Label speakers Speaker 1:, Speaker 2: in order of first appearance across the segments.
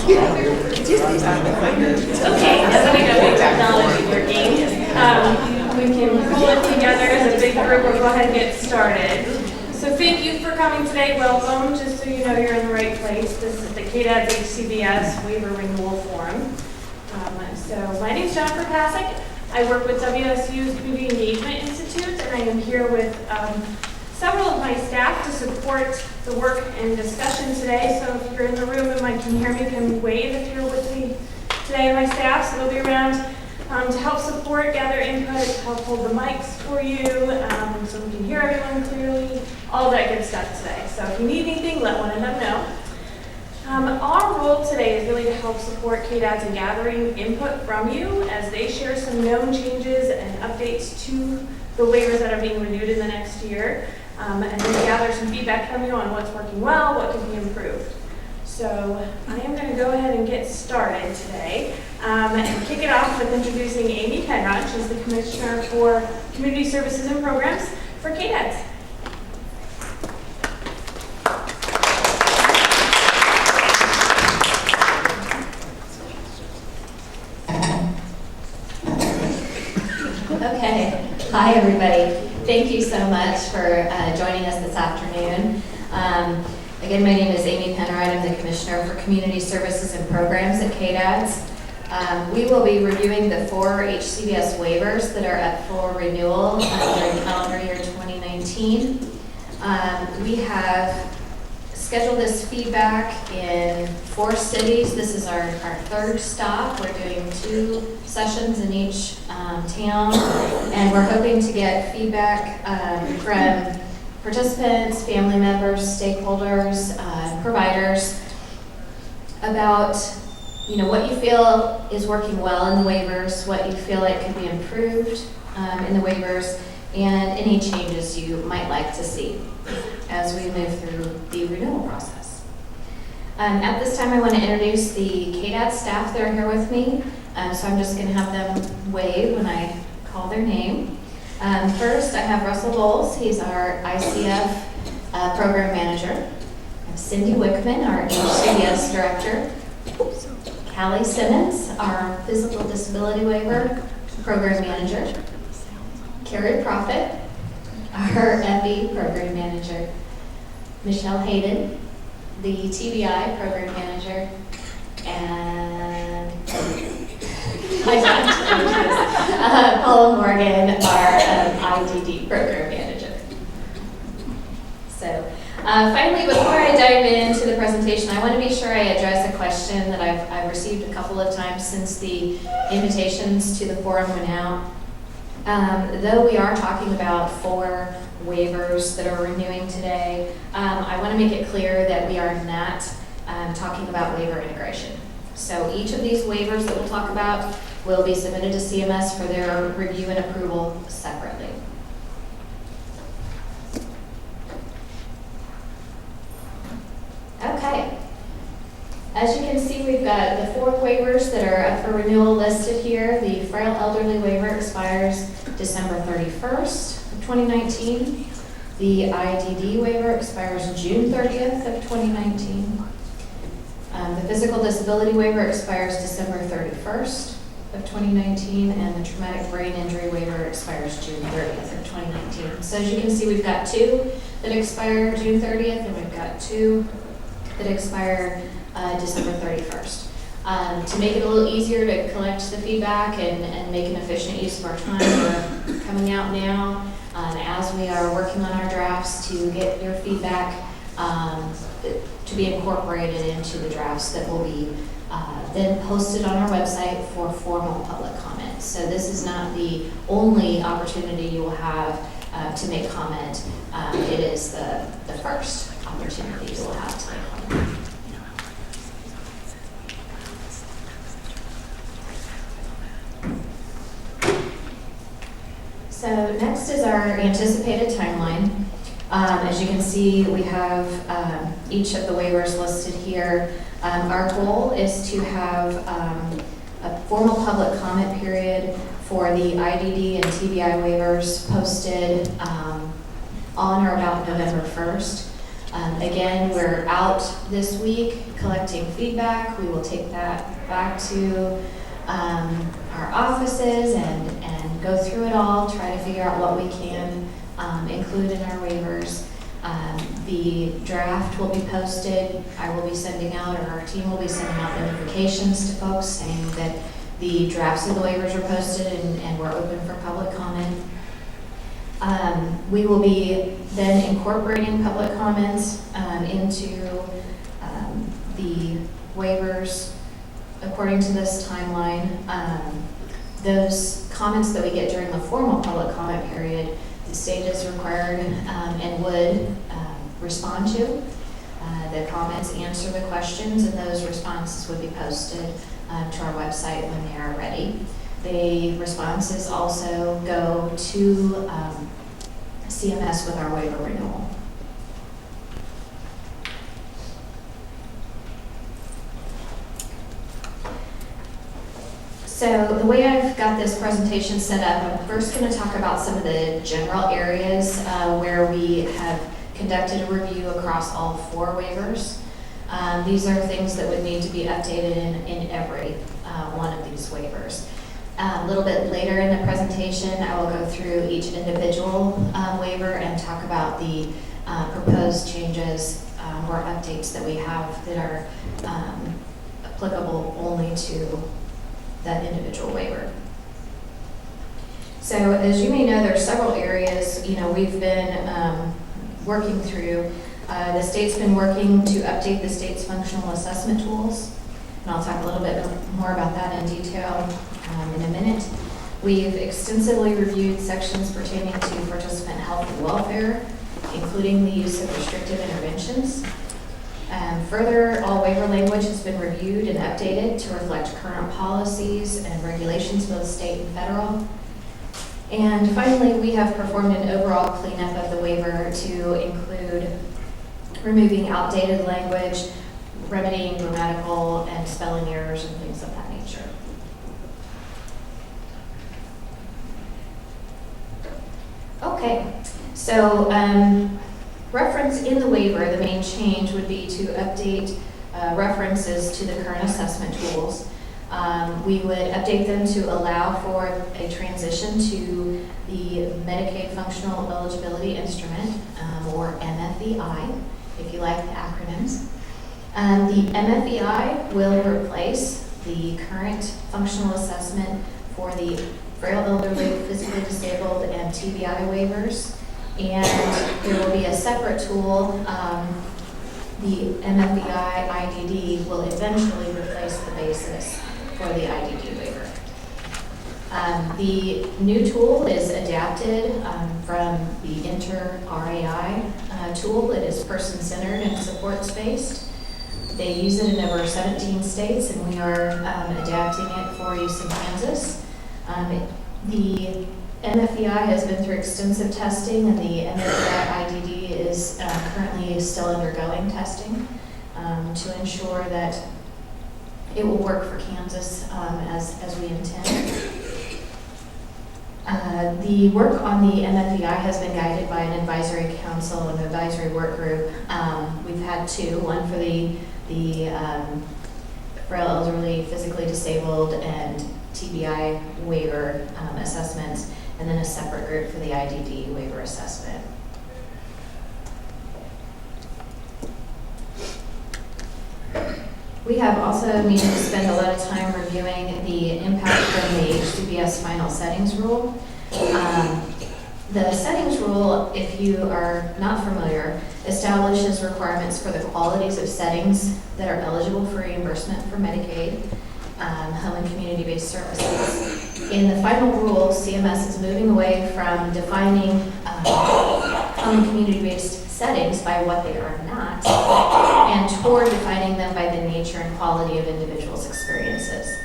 Speaker 1: Okay, now that we got the technology working, we can pull it together as a big group. We'll go ahead and get started. So thank you for coming today. Welcome. Just so you know, you're in the right place. This is the KDAD's HCBS Waiver Renewal Forum. So my name is Jennifer Pasek. I work with WSU's Community Engagement Institute, and I am here with several of my staff to support the work and discussion today. So if you're in the room and can hear me, you can wave if you're with me today. My staff, so they'll be around to help support, gather input, help hold the mics for you, so we can hear everyone clearly, all that good stuff today. So if you need anything, let one of them know. Our role today is really to help support KDADs in gathering input from you as they share some known changes and updates to the waivers that are being renewed in the next year, and then gather some feedback from you on what's working well, what can be improved. So I am going to go ahead and get started today and kick it off with introducing Amy Penrod. She's the Commissioner for Community Services and Programs for KDADs.
Speaker 2: Okay. Hi, everybody. Thank you so much for joining us this afternoon. Again, my name is Amy Penrod. I'm the Commissioner for Community Services and Programs at KDADS. We will be reviewing the 4 HCBS waivers that are up for renewal during calendar year 2019. We have scheduled this feedback in 4 cities. This is our 3rd stop. We're doing 2 sessions in each town, and we're hoping to get feedback from participants, family members, stakeholders, providers about what you feel is working well in the waivers, what you feel like could be improved in the waivers, and any changes you might like to see as we move through the renewal process. At this time, I want to introduce the KDAD staff that are here with me. So I'm just going to have them wave when I call their name. First, I have Russell Bowles. He's our ICF Program Manager. I have Cindy Wickman, our HCBS Director. Callie Simmons, our Physical Disability Waiver Program Manager. Carrie Prophet, our FE Program Manager. Michelle Hayden, the TBI Program Manager. And Paula Morgan, our IDD Program Manager. So finally, before I dive into the presentation, I want to be sure I address a question that I've received a couple of times since the invitations to the forum went out. Though we are talking about 4 waivers that are renewing today, I want to make it clear that we are not talking about waiver integration. So each of these waivers that we'll talk about will be submitted to CMS for their review and approval separately. Okay. As you can see, we've got the 4 waivers that are up for renewal listed here. The frail elderly waiver expires December 31st of 2019. The IDD waiver expires June 30th of 2019. The physical disability waiver expires December 31st of 2019, and the traumatic brain injury waiver expires June 30th of 2019. So as you can see, we've got 2 that expire June 30th, and we've got 2 that expire December 31st. To make it a little easier to collect the feedback and make an efficient use of our time, we're coming out now as we are working on our drafts to get your feedback to be incorporated into the drafts that will be then posted on our website for formal public comment. So this is not the only opportunity you will have to make comment. It is the first opportunity you will have to make comment. So next is our anticipated timeline. As you can see, we have each of the waivers listed here. Our goal is to have a formal public comment period for the IDD and TBI waivers posted on or about November 1st. Again, we're out this week collecting feedback. We will take that back to our offices and go through it all, try to figure out what we can include in our waivers. The draft will be posted. I will be sending out, or our team will be sending out notifications to folks saying that the drafts of the waivers are posted and we're open for public comment. We will be then incorporating public comments into the waivers according to this timeline. Those comments that we get during the formal public comment period, the state is required and would respond to. The comments answer the questions, and those responses would be posted to our website when they are ready. The responses also go to CMS with our waiver renewal. So the way I've got this presentation set up, I'm first going to talk about some of the general areas where we have conducted a review across all 4 waivers. These are things that would need to be updated in every one of these waivers. A little bit later in the presentation, I will go through each individual waiver and talk about the proposed changes or updates that we have that are applicable only to that individual waiver. So as you may know, there are several areas, we've been working through. The state's been working to update the state's functional assessment tools, and I'll talk a little bit more about that in detail in a minute. We've extensively reviewed sections pertaining to participant health and welfare, including the use of restrictive interventions. Further, all waiver language has been reviewed and updated to reflect current policies and regulations, both state and federal. And finally, we have performed an overall cleanup of the waiver to include removing outdated language, remedying grammatical and spelling errors, and things of that nature. Okay, so reference in the waiver, the main change would be to update references to the current assessment tools. We would update them to allow for a transition to the Medicaid Functional Eligibility Instrument, or MFEI, if you like the acronyms. The MFEI will replace the current functional assessment for the frail, elderly, physically disabled, and TBI waivers. And there will be a separate tool. The MFEI IDD will eventually replace the basis for the IDD waiver. The new tool is adapted from the Inter-RAI tool. It is person-centered and supports-based. They use it in over 17 states, and we are adapting it for use in Kansas. The MFEI has been through extensive testing, and the MFEI IDD is currently still undergoing testing to ensure that it will work for Kansas as we intend. The work on the MFEI has been guided by an advisory council and advisory work group. We've had 2, one for the frail, elderly, physically disabled, and TBI waiver assessments, and then a separate group for the IDD waiver assessment. We have also needed to spend a lot of time reviewing the impact from the HCBS final settings rule. The settings rule, if you are not familiar, establishes requirements for the qualities of settings that are eligible for reimbursement for Medicaid, home and community-based services. In the final rule, CMS is moving away from defining home and community-based settings by what they are not, and toward defining them by the nature and quality of individuals' experiences.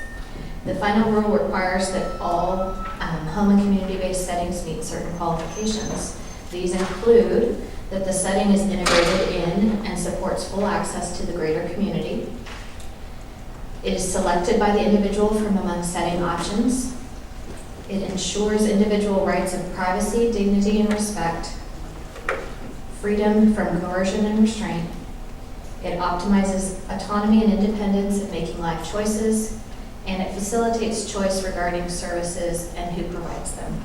Speaker 2: The final rule requires that all home and community-based settings meet certain qualifications. These include that the setting is integrated in and supports full access to the greater community. It is selected by the individual from among setting options. It ensures individual rights of privacy, dignity, and respect. freedom from coercion and restraint. It optimizes autonomy and independence in making life choices, and it facilitates choice regarding services and who provides them.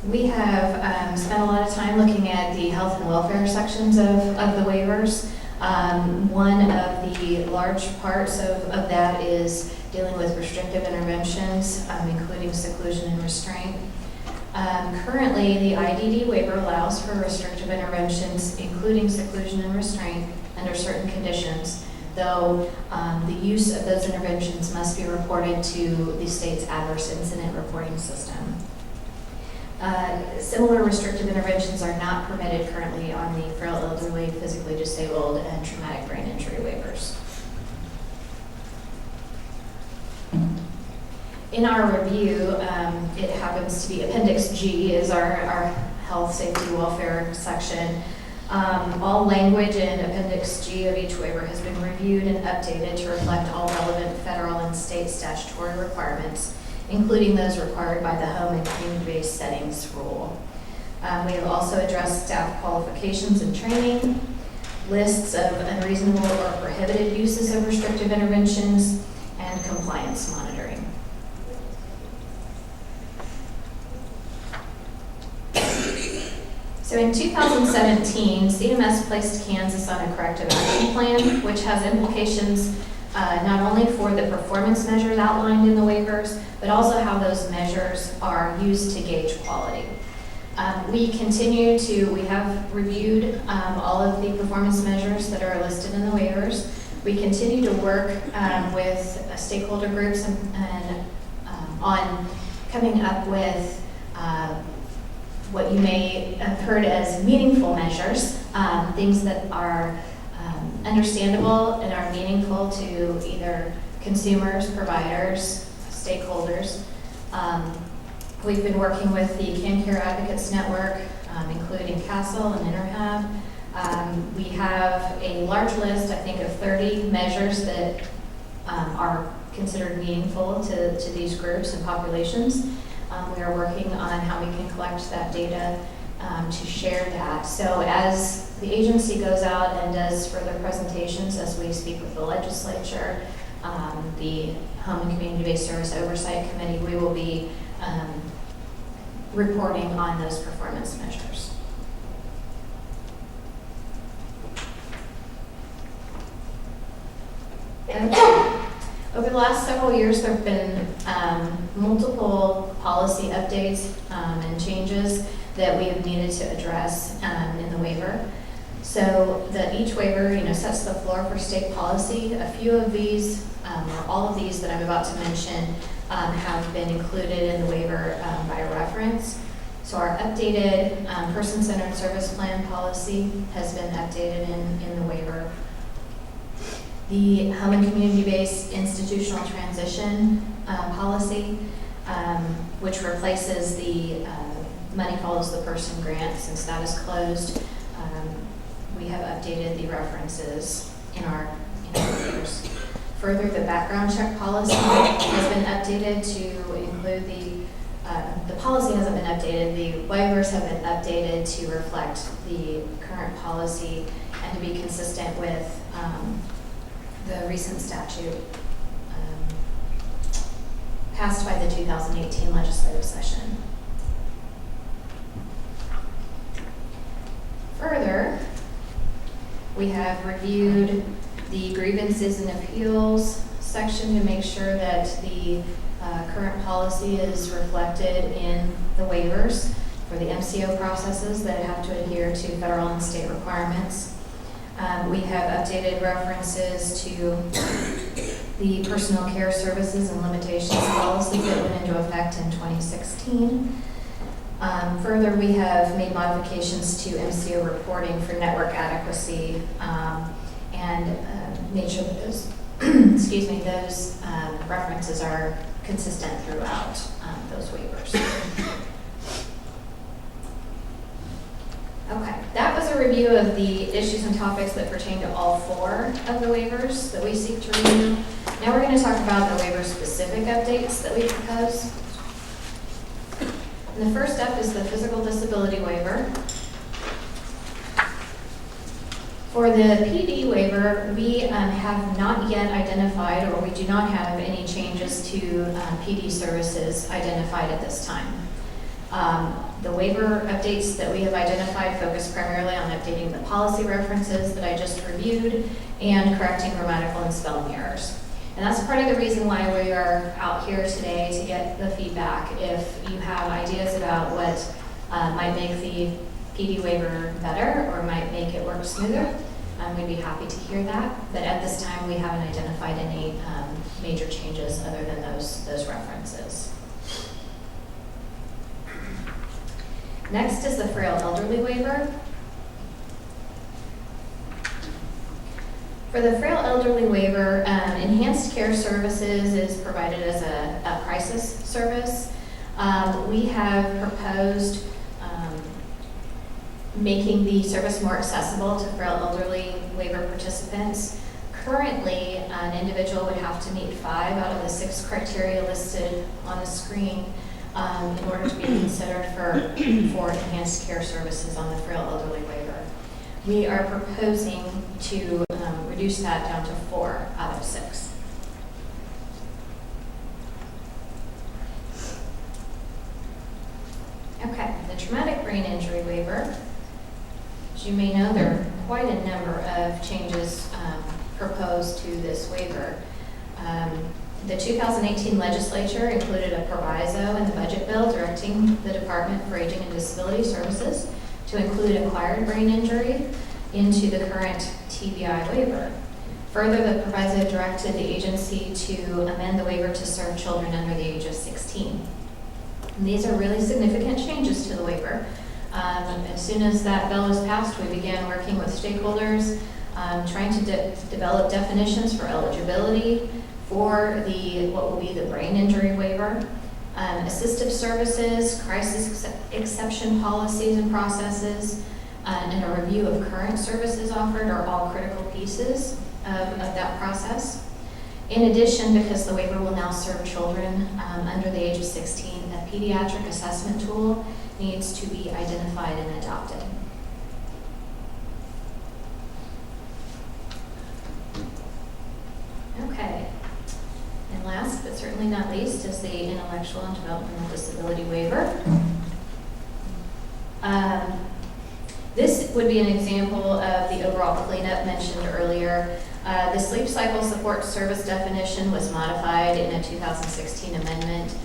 Speaker 2: We have spent a lot of time looking at the health and welfare sections of the waivers. One of the large parts of that is dealing with restrictive interventions, including seclusion and restraint. Currently, the IDD waiver allows for restrictive interventions, including seclusion and restraint, under certain conditions, though the use of those interventions must be reported to the state's adverse incident reporting system. Similar restrictive interventions are not permitted currently on the frail, elderly, physically disabled, and traumatic brain injury waivers. In our review, it happens to be Appendix G is our health, safety, welfare section. All language in Appendix G of each waiver has been reviewed and updated to reflect all relevant federal and state statutory requirements, including those required by the home and community-based settings rule. We have also addressed staff qualifications and training, lists of unreasonable or prohibited uses of restrictive interventions, and compliance monitoring. So in 2017, CMS placed Kansas on a corrective action plan, which has implications not only for the performance measures outlined in the waivers, but also how those measures are used to gauge quality. We have reviewed all of the performance measures that are listed in the waivers. We continue to work with stakeholder groups and on coming up with what you may have heard as meaningful measures, things that are understandable and are meaningful to either consumers, providers, stakeholders. We've been working with the CanCare Advocates Network, including CASEL and InterHab. We have a large list, I think, of 30 measures that are considered meaningful to these groups and populations. We are working on how we can collect that data to share that. So as the agency goes out and does further presentations, as we speak with the legislature, the Home and Community-Based Service Oversight Committee, we will be reporting on those performance measures. Over the last several years, there have been multiple policy updates and changes that we have needed to address in the waiver. So that each waiver, sets the floor for state policy. A few of these, or all of these that I'm about to mention, have been included in the waiver by reference. So our updated person-centered service plan policy has been updated in the waiver. The home and community-based institutional transition policy, which replaces the money follows the person grant since that is closed. We have updated the references in our waivers. Further, the background check policy has been updated to include the policy hasn't been updated, the waivers have been updated to reflect the current policy and to be consistent with the recent statute passed by the 2018 legislative session. Further, we have reviewed the grievances and appeals section to make sure that the current policy is reflected in the waivers for the MCO processes that have to adhere to federal and state requirements. We have updated references to the personal care services and limitations policy that went into effect in 2016. Further, we have made modifications to MCO reporting for network adequacy and made sure that those, those references are consistent throughout those waivers. Okay, that was a a review of the issues and topics that pertain to all 4 of the waivers that we seek to renew. Now we're going to talk about the waiver-specific updates that we propose. And the first up is the physical disability waiver. For the PD waiver, we have not yet identified, or we do not have any changes to PD services identified at this time. The waiver updates that we have identified focus primarily on updating the policy references that I just reviewed and correcting grammatical and spelling errors. And that's part of the reason why we are out here today, to get the feedback. If you have ideas about what might make the PD waiver better or might make it work smoother, we'd be happy to hear that. But at this time, we haven't identified any major changes other than those references. Next is the frail elderly waiver. For the frail elderly waiver, enhanced care services is provided as a crisis service. We have proposed making the service more accessible to frail elderly waiver participants. Currently, an individual would have to meet 5 out of the 6 criteria listed on the screen in order to be considered for enhanced care services on the frail elderly waiver. We are proposing to reduce that down to 4 out of 6. Okay, the traumatic brain injury waiver. As you may know, there are quite a number of changes proposed to this waiver. The 2018 legislature included a proviso in the budget bill directing the Department for Aging and Disability Services to include acquired brain injury into the current TBI waiver. Further, the proviso directed the agency to amend the waiver to serve children under the age of 16. And these are really significant changes to the waiver. As soon as that bill was passed, we began working with stakeholders, trying to develop definitions for eligibility for what will be the brain injury waiver. Assistive services, crisis exception policies and processes, and a review of current services offered are all critical pieces of that process. In addition, because the waiver will now serve children under the age of 16, a pediatric assessment tool needs to be identified and adopted. Okay. And last but certainly not least is the intellectual and developmental disability waiver. This would be an example of the overall cleanup mentioned earlier. The sleep cycle support service definition was modified in a 2016 amendment.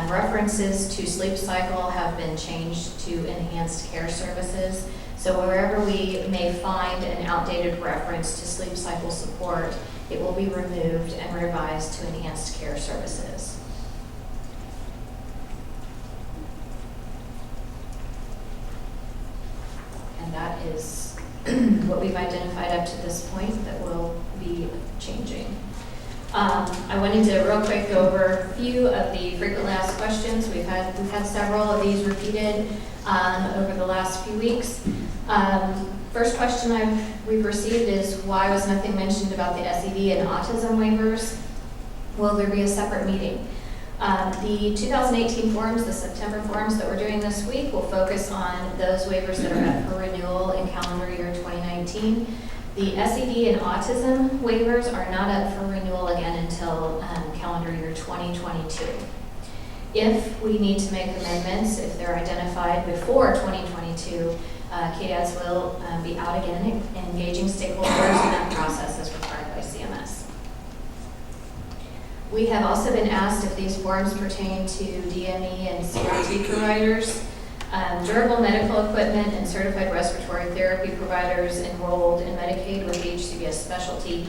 Speaker 2: References to sleep cycle have been changed to enhanced care services. So wherever we may find an outdated reference to sleep cycle support, it will be removed and revised to enhanced care services. And that is what we've identified up to this point that will be changing. I wanted to real quick go over a few of the frequently asked questions. We've had several of these repeated over the last few weeks. First question we've received is, why was nothing mentioned about the SED and autism waivers? Will there be a separate meeting? The 2018 forms, the September forms that we're doing this week, will focus on those waivers that are up for renewal in calendar year 2019. The SED and autism waivers are not up for renewal again until calendar year 2022. If we need to make amendments, if they're identified before 2022, KDADS will be out again engaging stakeholders in that process as required by CMS. We have also been asked if these forms pertain to DME and CRT providers. Durable medical equipment and certified respiratory therapy providers enrolled in Medicaid with the HCBS specialty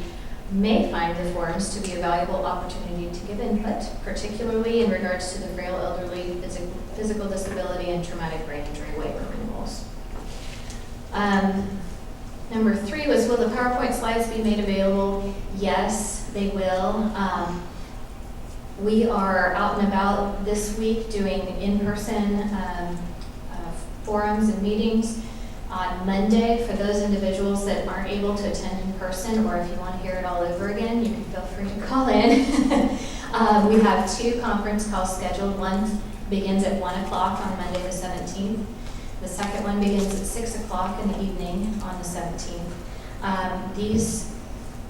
Speaker 2: may find the forms to be a valuable opportunity to give input, particularly in regards to the frail elderly, physical disability, and traumatic brain injury waiver renewals. Number 3 was, will the PowerPoint slides be made available? Yes, they will. We are out and about this week doing in-person forums and meetings. On Monday, for those individuals that aren't able to attend in person, or if you want to hear it all over again, you can feel free to call in. We have 2 conference calls scheduled. One begins at 1 o'clock on Monday the 17th. The second one begins at 6 o'clock in the evening on the 17th. These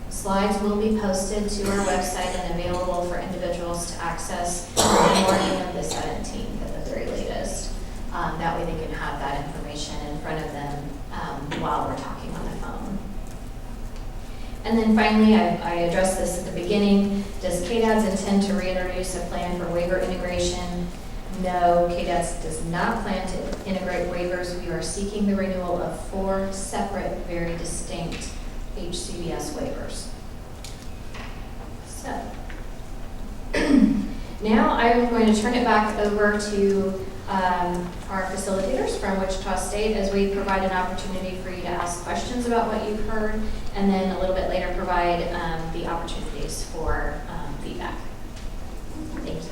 Speaker 2: slides will be posted to our website and available for individuals to access the morning of the 17th at the very latest. That way they can have that information in front of them while we're talking on the phone. And then finally, I addressed this at the beginning. Does KDADS intend to reintroduce a plan for waiver integration? No, KDADS does not plan to integrate waivers. We are seeking the renewal of 4 separate, very distinct HCBS waivers. So, now I'm going to turn it back over to our facilitators from Wichita State as we provide an opportunity for you to ask questions about what you've heard, and then a little bit later provide the opportunities for feedback. Thank you.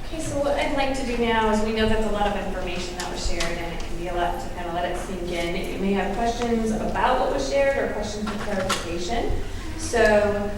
Speaker 1: Okay, so what I'd like to do now is, we know that's a lot of information that was shared, and it can be a lot to kind of let it sink in. You may have questions about what was shared or questions for clarification. So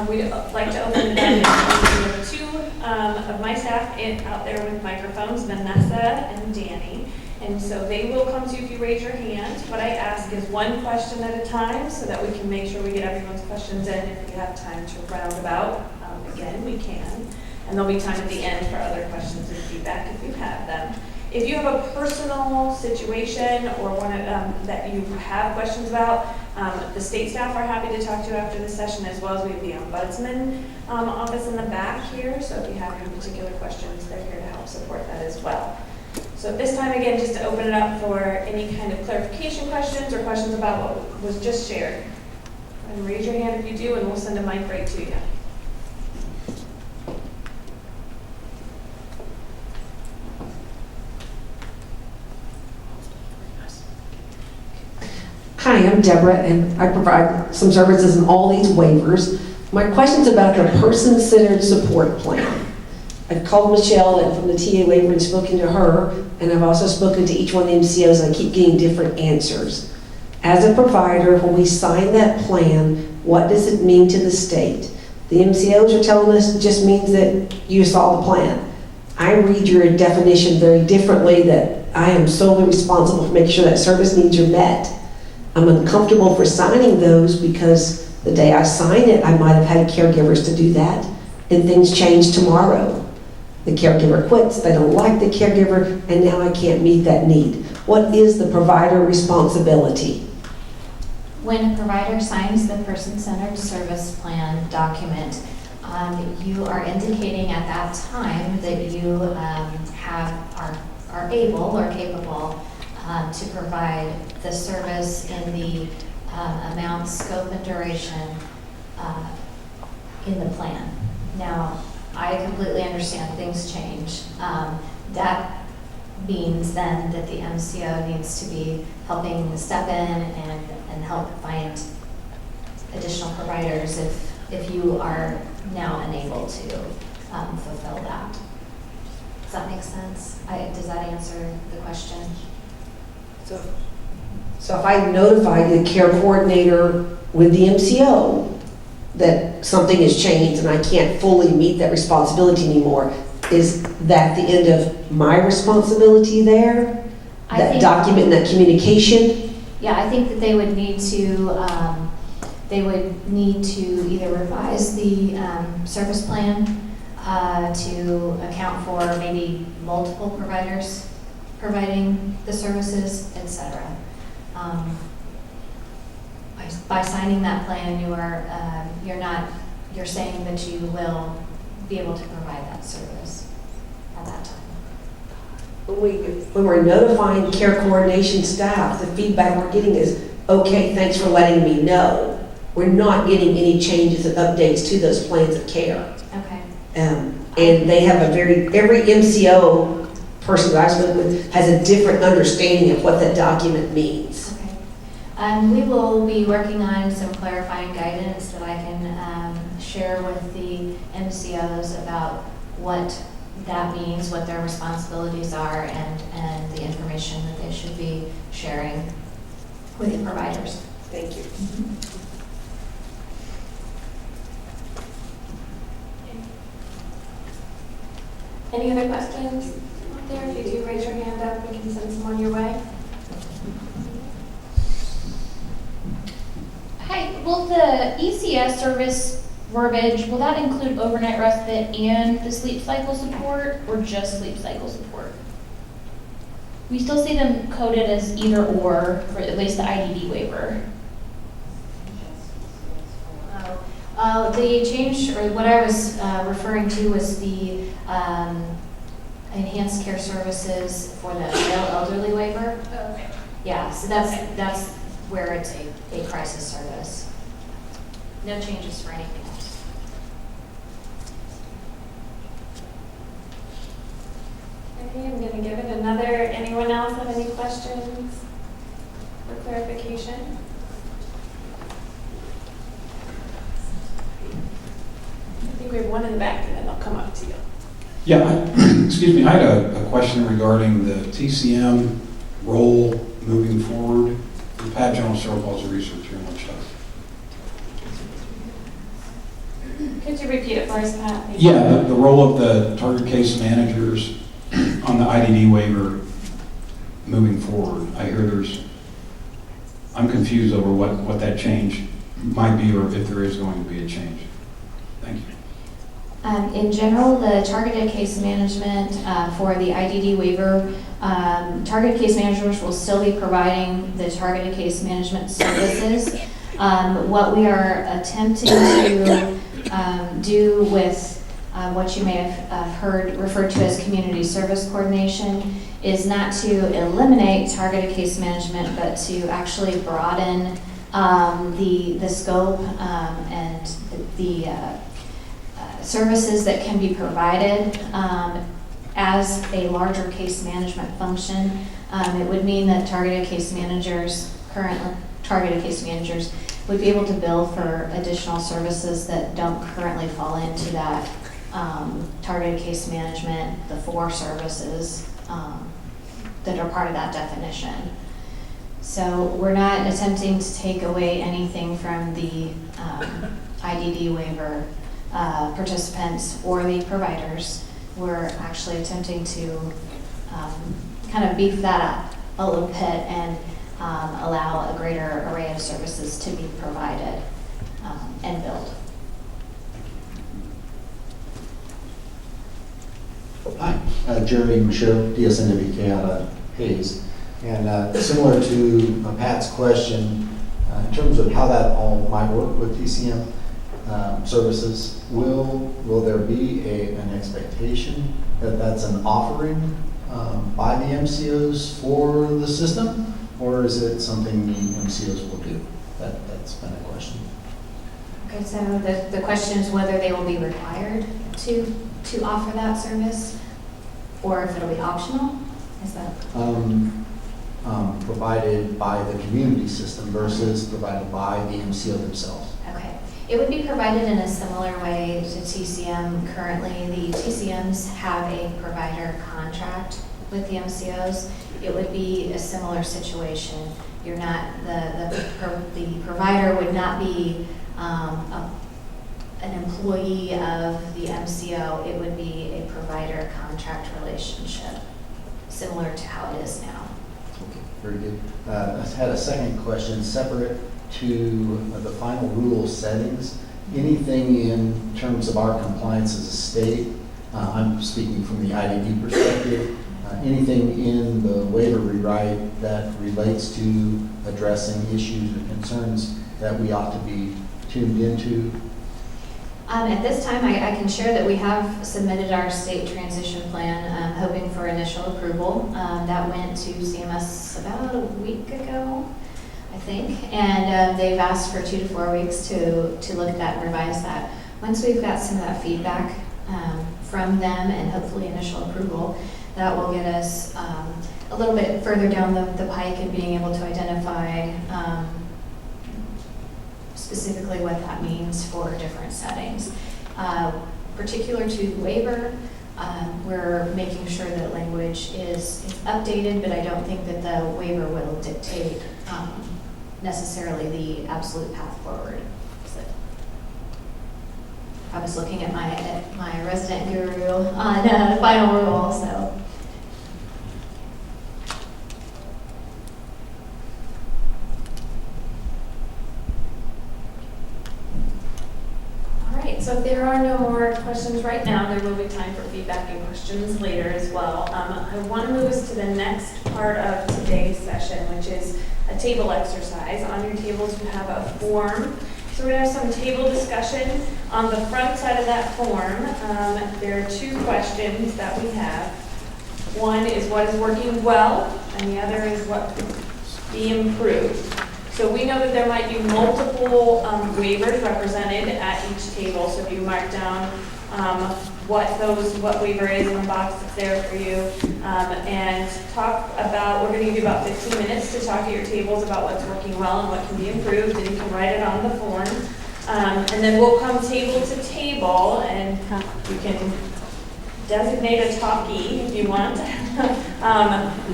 Speaker 1: we'd like to open it up. We have 2 of my staff out there with microphones, Vanessa and Danny. And so they will come to you if you raise your hand. What I ask is 1 question at a time so that we can make sure we get everyone's questions in. If we have time to round about, again, we can. And there'll be time at the end for other questions and feedback if you have them. If you have a personal situation or one that you have questions about, the state staff are happy to talk to you after the session, as well as we have the ombudsman office in the back here. So if you have any particular questions, they're here to help support that as well. So at this time, again, just to open it up for any kind of clarification questions or questions about what was just shared. And raise your hand if you do, and we'll send a mic right to you.
Speaker 3: Hi, I'm Deborah, and I provide some services in all these waivers. My question's about the person-centered support plan. I've called Michelle and from the TA waiver and spoken to her, and I've also spoken to each one of the MCOs, and I keep getting different answers. As a provider, when we sign that plan, what does it mean to the state? The MCOs are telling us it just means that you saw the plan. I read your definition very differently, that I am solely responsible for making sure that service needs are met. I'm uncomfortable for signing those because the day I sign it, I might have had caregivers to do that, and things change tomorrow. The caregiver quits, they don't like the caregiver, and now I can't meet that need. What is the provider responsibility?
Speaker 2: When a provider signs the person-centered service plan document, you are indicating at that time that you are able or capable to provide the service in the amount, scope, and duration in the plan. Now, I completely understand things change. That means then that the MCO needs to be helping step in and help find additional providers if you are now unable to fulfill that. Does that make sense? Does that answer the question?
Speaker 3: So if I notify the care coordinator with the MCO that something has changed and I can't fully meet that responsibility anymore, is that the end of my responsibility there? That document and that communication?
Speaker 2: Yeah, I think that they would need to either revise the service plan to account for maybe multiple providers providing the services, etc. By signing that plan, you're saying that you will be able to provide that service at that time.
Speaker 3: When we're notifying care coordination staff, the feedback we're getting is, okay, thanks for letting me know. We're not getting any changes and updates to those plans of care.
Speaker 2: Okay.
Speaker 3: And they have every MCO person that I've spoken with has a different understanding of what that document means.
Speaker 2: Okay. We will be working on some clarifying guidance that I can share with the MCOs about what that means, what their responsibilities are, and the information that they should be sharing with the providers.
Speaker 3: Thank you.
Speaker 1: Any other questions out there? If you do, raise your hand up, we can send someone your way.
Speaker 4: Hi, will the ECS service verbiage, will that include overnight respite and the sleep cycle support, or just sleep cycle support? We still see them coded as either or for at least the IDD waiver.
Speaker 2: The change, or what I was referring to, was the enhanced care services for the male elderly waiver.
Speaker 1: Okay.
Speaker 2: Yeah, so that's where it's a crisis service. No changes for anything else.
Speaker 1: Okay, I'm going to give it another. Anyone else have any questions or clarification? I think we have one in the back, and then they'll come up to you.
Speaker 5: Yeah, excuse me, I had a question regarding the TCM role moving forward. Pat Jones, cerebral palsy research here in Wichita.
Speaker 1: Could you repeat it for us, Pat?
Speaker 5: Yeah, the role of the target case managers on the IDD waiver moving forward. I hear I'm confused over what that change might be, or if there is going to be a change. Thank you.
Speaker 2: In general, the targeted case management for the IDD waiver, targeted case managers will still be providing the targeted case management services. What we are attempting to do with what you may have heard referred to as community service coordination is not to eliminate targeted case management, but to actually broaden the scope and the services that can be provided as a larger case management function. It would mean that targeted case managers, currently targeted case managers, would be able to bill for additional services that don't currently fall into that targeted case management, the 4 services that are part of that definition. So we're not attempting to take away anything from the IDD waiver participants or the providers. We're actually attempting to kind of beef that up a little bit and allow a greater array of services to be provided and billed.
Speaker 6: Hi, Jeremy Michaud, DSNWK out of Hayes. And similar to Pat's question, in terms of how that all might work with TCM services, will there be an expectation that that's an offering by the MCOs for the system, or is it something the MCOs will do? That's been a question.
Speaker 2: Okay, so the question is whether they will be required to offer that service, or if it'll be optional? Is that?
Speaker 6: Provided by the community system versus provided by the MCO themselves.
Speaker 2: Okay. It would be provided in a similar way to TCM currently. The TCMs have a provider contract with the MCOs. It would be a similar situation. You're not, the provider would not be an employee of the MCO. It would be a provider contract relationship, similar to how it is now.
Speaker 6: Okay, very good. I had a second question separate to the final rule settings. Anything in terms of our compliance as a state, I'm speaking from the IDD perspective, anything in the waiver rewrite that relates to addressing issues or concerns that we ought to be tuned into?
Speaker 2: At this time, I can share that we have submitted our state transition plan, hoping for initial approval. That went to CMS about a week ago, I think, and they've asked for 2 to 4 weeks to look at that and revise that. Once we've got some of that feedback from them and hopefully initial approval, that will get us a little bit further down the pike in being able to identify specifically what that means for different settings. Particular to the waiver, We're making sure that language is updated, but I don't think that the waiver will dictate necessarily the absolute path forward. So, I was looking at my resident guru on final rule, so. So if there are no more questions right now, there will be time for feedback and questions later as well. I want to move us to the next part of today's session, which is a table exercise. On your tables, you have a form. So we're going to have some table discussion. On the front side of that form, there are 2 questions that we have. One is what is working well, and the other is what could be improved. So we know that there might be multiple waivers represented at each table. So if you mark down what waiver is in the box that's there for you, and talk about, we're going to give you about 15 minutes to talk at your tables about what's working well and what can be improved, and you can write it on the form. And then we'll come table to table, and you can designate a talkie if you want.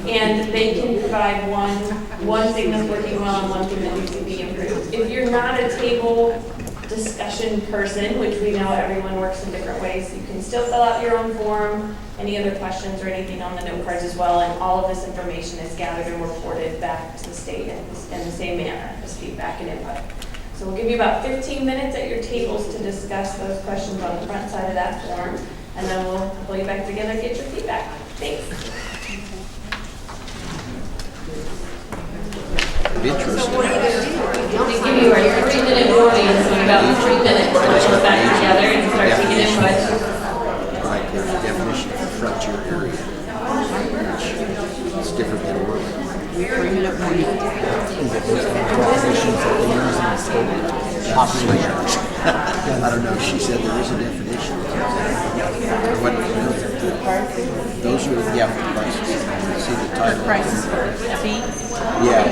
Speaker 2: And they can provide one thing that's working well and one thing that needs to be improved. If you're not a table discussion person, which we know everyone works in different ways, you can still fill out your own form, any other questions or anything on the note cards as well, and all of this information is gathered and reported back to the state in the same manner as feedback and input. So we'll give you about 15 minutes at your tables to discuss those questions on the front side of that form, and then we'll pull you back together and get your feedback. Thanks.
Speaker 7: Interesting.
Speaker 2: We'll give you our 3-minute warning in about 3 minutes. We'll go back together and start taking input.
Speaker 7: Like the definition of frontier area. It's different than a word. Population. I don't know. She said there is a definition. What, those are the prices. See the title.
Speaker 8: Price. Fee?
Speaker 7: Yeah.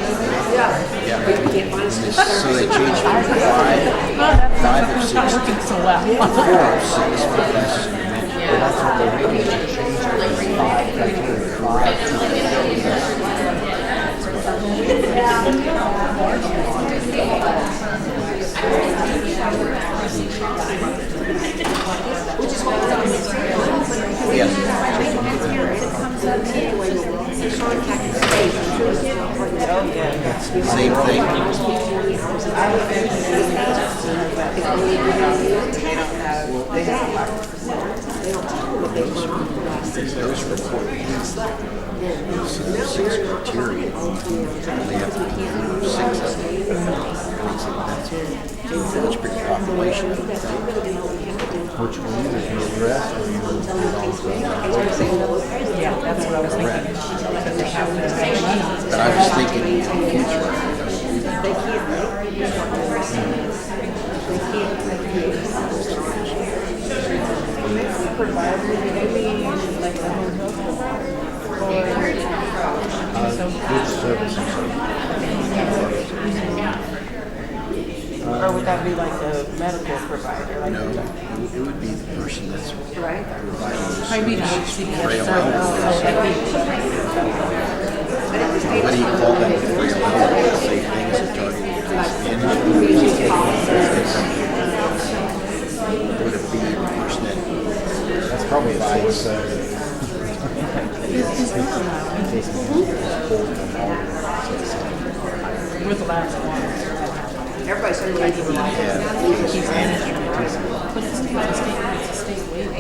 Speaker 7: So they changed from 5 or 6.
Speaker 8: Not working so well.
Speaker 7: 4 or 6 for classes in the
Speaker 6: But that's what the rating changed.
Speaker 7: Same thing. Those report 6 criteria. They have to be 6 of them. That's pretty population.
Speaker 6: Which one you address or you
Speaker 8: Yeah, that's what I was thinking.
Speaker 7: But I was thinking in the future.
Speaker 6: Which service?
Speaker 8: Or would that be like the medical provider? Like
Speaker 7: No, it would be the person that's providing the
Speaker 8: maybe the
Speaker 7: service.
Speaker 8: HCBS
Speaker 7: Frail
Speaker 8: service.
Speaker 7: What do you call that? Frail elderly, same thing as a target manager. Would it be the person that
Speaker 6: That's probably a
Speaker 7: provides?
Speaker 8: With the last one.
Speaker 9: Everybody's saying like
Speaker 7: Yeah.
Speaker 8: He's management. But it's a state waiver.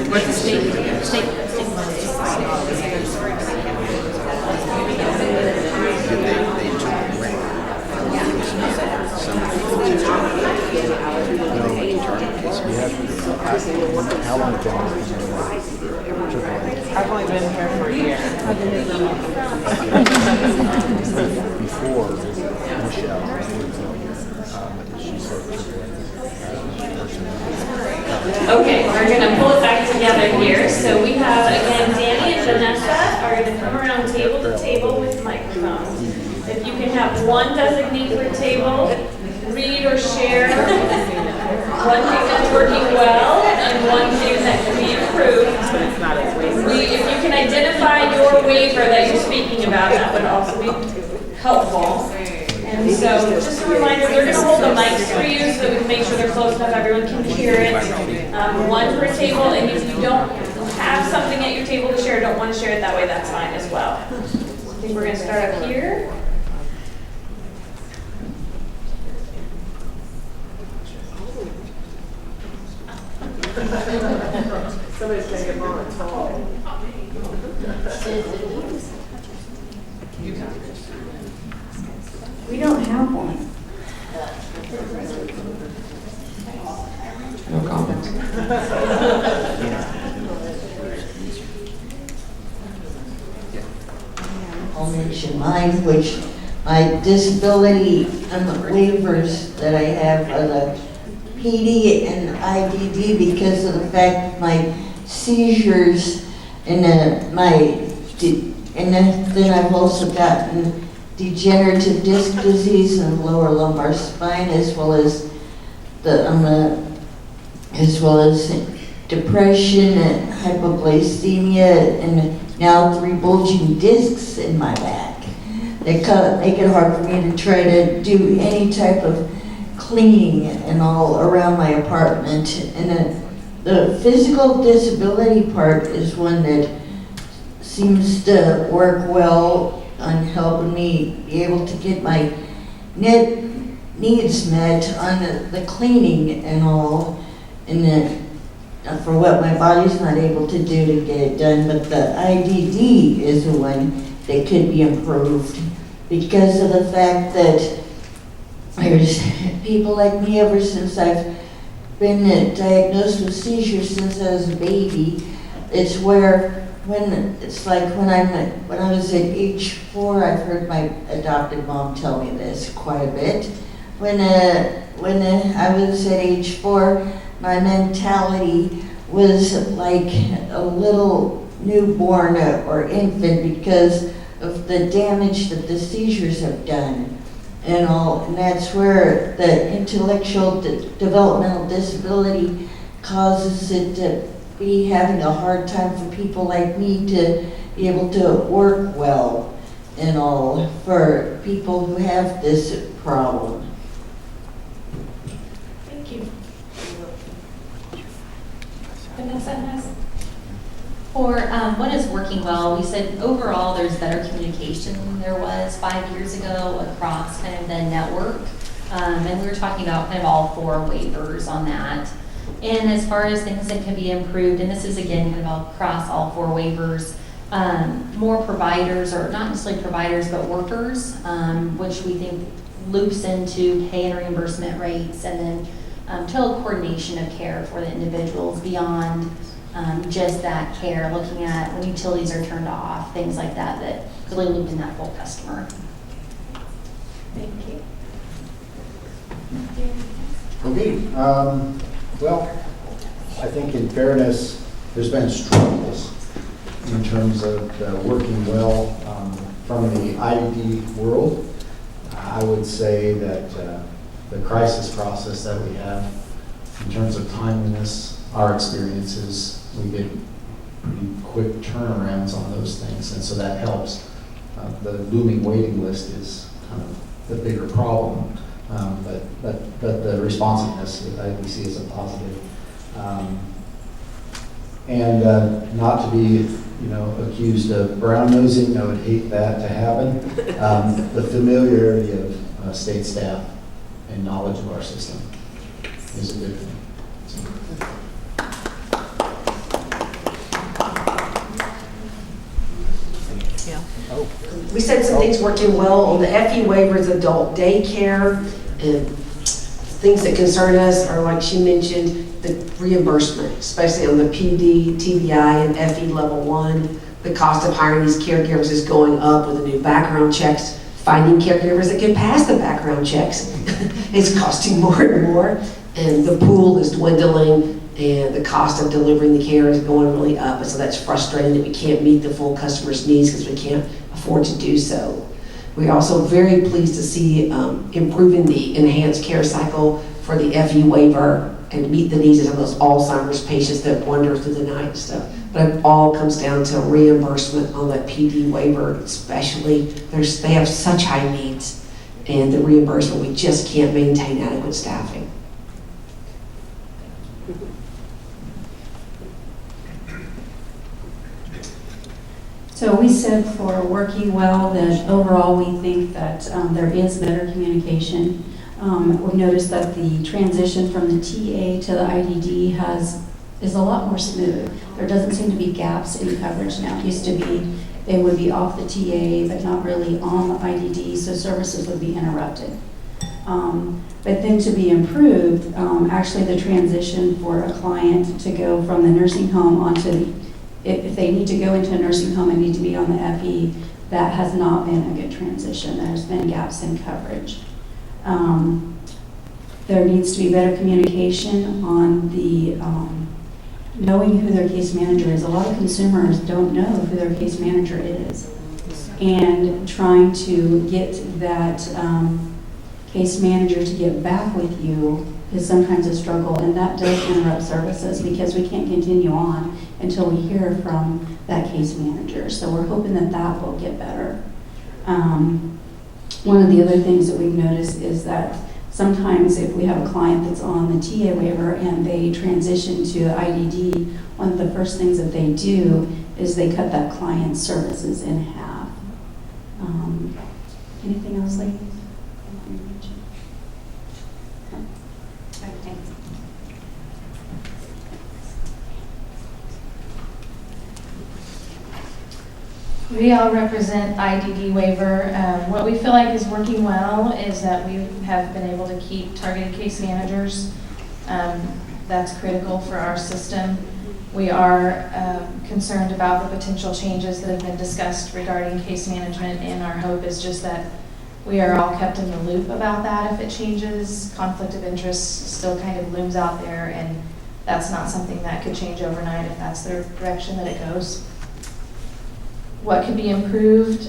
Speaker 8: Or the state
Speaker 7: They took away some
Speaker 6: How long have you been
Speaker 8: I've only been here for a year.
Speaker 6: before Michelle? She said
Speaker 1: Okay, we're going to pull it back together here. So we have, again, Danny and Vanessa are going to come around table to table with microphones. If you can have one designate per table, read or share one thing that's working well and one thing that about, that would also be helpful. And so, just a reminder, they're gonna hold the mics for you so that we can make sure they're close enough, everyone can hear it. One per table, and if you don't have something at your table to share, don't want to share it that way, that's fine as well. I think we're gonna start up here.
Speaker 9: Somebody's gonna get more tall.
Speaker 10: We don't have one.
Speaker 3: No comment.
Speaker 10: I'll mention mine, which my disability waivers that I have are the PD and IDD because of the fact that my seizures and then I've also gotten degenerative disc disease in the lower lumbar spine as well as depression and hypoglycemia and now 3 bulging discs in my back. They make it hard for me to try to do any type of cleaning and all around my apartment. And the physical disability part is one that seems to work well on helping me be able to get my needs met on the cleaning and all, and for what my body's not able to do to get it done. But the IDD is the one that could be improved because of the fact that there's people like me ever since I've been diagnosed with seizures since I was a baby. It's where when I was at age 4, I've heard my adopted mom tell me this quite a bit. When I was at age 4, my mentality was like a little newborn or infant because of the damage that the seizures have done and all. And that's where the intellectual developmental disability causes it to be having a hard time for people like me to be able to work well and all for people who have this problem.
Speaker 1: Thank you. Vanessa?
Speaker 2: For what is working well, we said overall there's better communication than there was 5 years ago across kind of the network. And we were talking about kind of all 4 waivers on that. And as far as things that can be improved, and this is again kind of across all 4 waivers, more providers, or not necessarily providers, but workers, which we think loops into pay and reimbursement rates, and then total coordination of care for the individuals beyond just that care, looking at when utilities are turned off, things like that, that really loop in that full customer.
Speaker 1: Thank you.
Speaker 6: Okay, well, I think in fairness, there's been struggles in terms of working well from the IDD world. I would say that the crisis process that we have in terms of timeliness, our experiences, we get pretty quick turnarounds on those things, and so that helps. The looming waiting list is kind of the bigger problem, but the responsiveness we see as a positive. And not to be, accused of brown nosing, I would hate that to happen. The familiarity of state staff and knowledge of our system is a good thing.
Speaker 3: We said some things working well on the FE waivers, adult daycare, and things that concern us are, like she mentioned, the reimbursement, especially on the PD, TBI, and FE level 1. The cost of hiring these caregivers is going up with the new background checks. Finding caregivers that can pass the background checks is costing more and more, and the pool is dwindling, and the cost of delivering the care is going really up, and so that's frustrating that we can't meet the full customer's needs because we can't afford to do so. We're also very pleased to see improving the enhanced care cycle for the FE waiver and meet the needs of some of those Alzheimer's patients that wander through the night and stuff. But it all comes down to reimbursement on that PD waiver, especially. They have such high needs, and the reimbursement, we just can't maintain adequate staffing.
Speaker 11: So we said for working well that overall we think that there is better communication. We've noticed that the transition from the TA to the IDD is a lot more smooth. There doesn't seem to be gaps in coverage now. It used to be they would be off the TA but not really on the IDD, so services would be interrupted. But then to be improved, actually the transition for a client to go from the nursing home onto if they need to go into a nursing home and need to be on the FE, that has not been a good transition. There's been gaps in coverage. There needs to be better communication on the knowing who their case manager is. A lot of consumers don't know who their case manager is. And trying to get that case manager to get back with you is sometimes a struggle, and that does interrupt services because we can't continue on until we hear from that case manager. So we're hoping that that will get better. One of the other things that we've noticed is that sometimes if we have a client that's on the TA waiver and they transition to IDD, one of the first things that they do is they cut that client's services in half. Anything else, ladies?
Speaker 4: We all represent IDD waiver. What we feel like is working well is that we have been able to keep targeted case managers. That's critical for our system. We are concerned about the potential changes that have been discussed regarding case management, and our hope is just that we are all kept in the loop about that if it changes. Conflict of interest still kind of looms out there, and that's not something that could change overnight if that's the direction that it goes. What could be improved?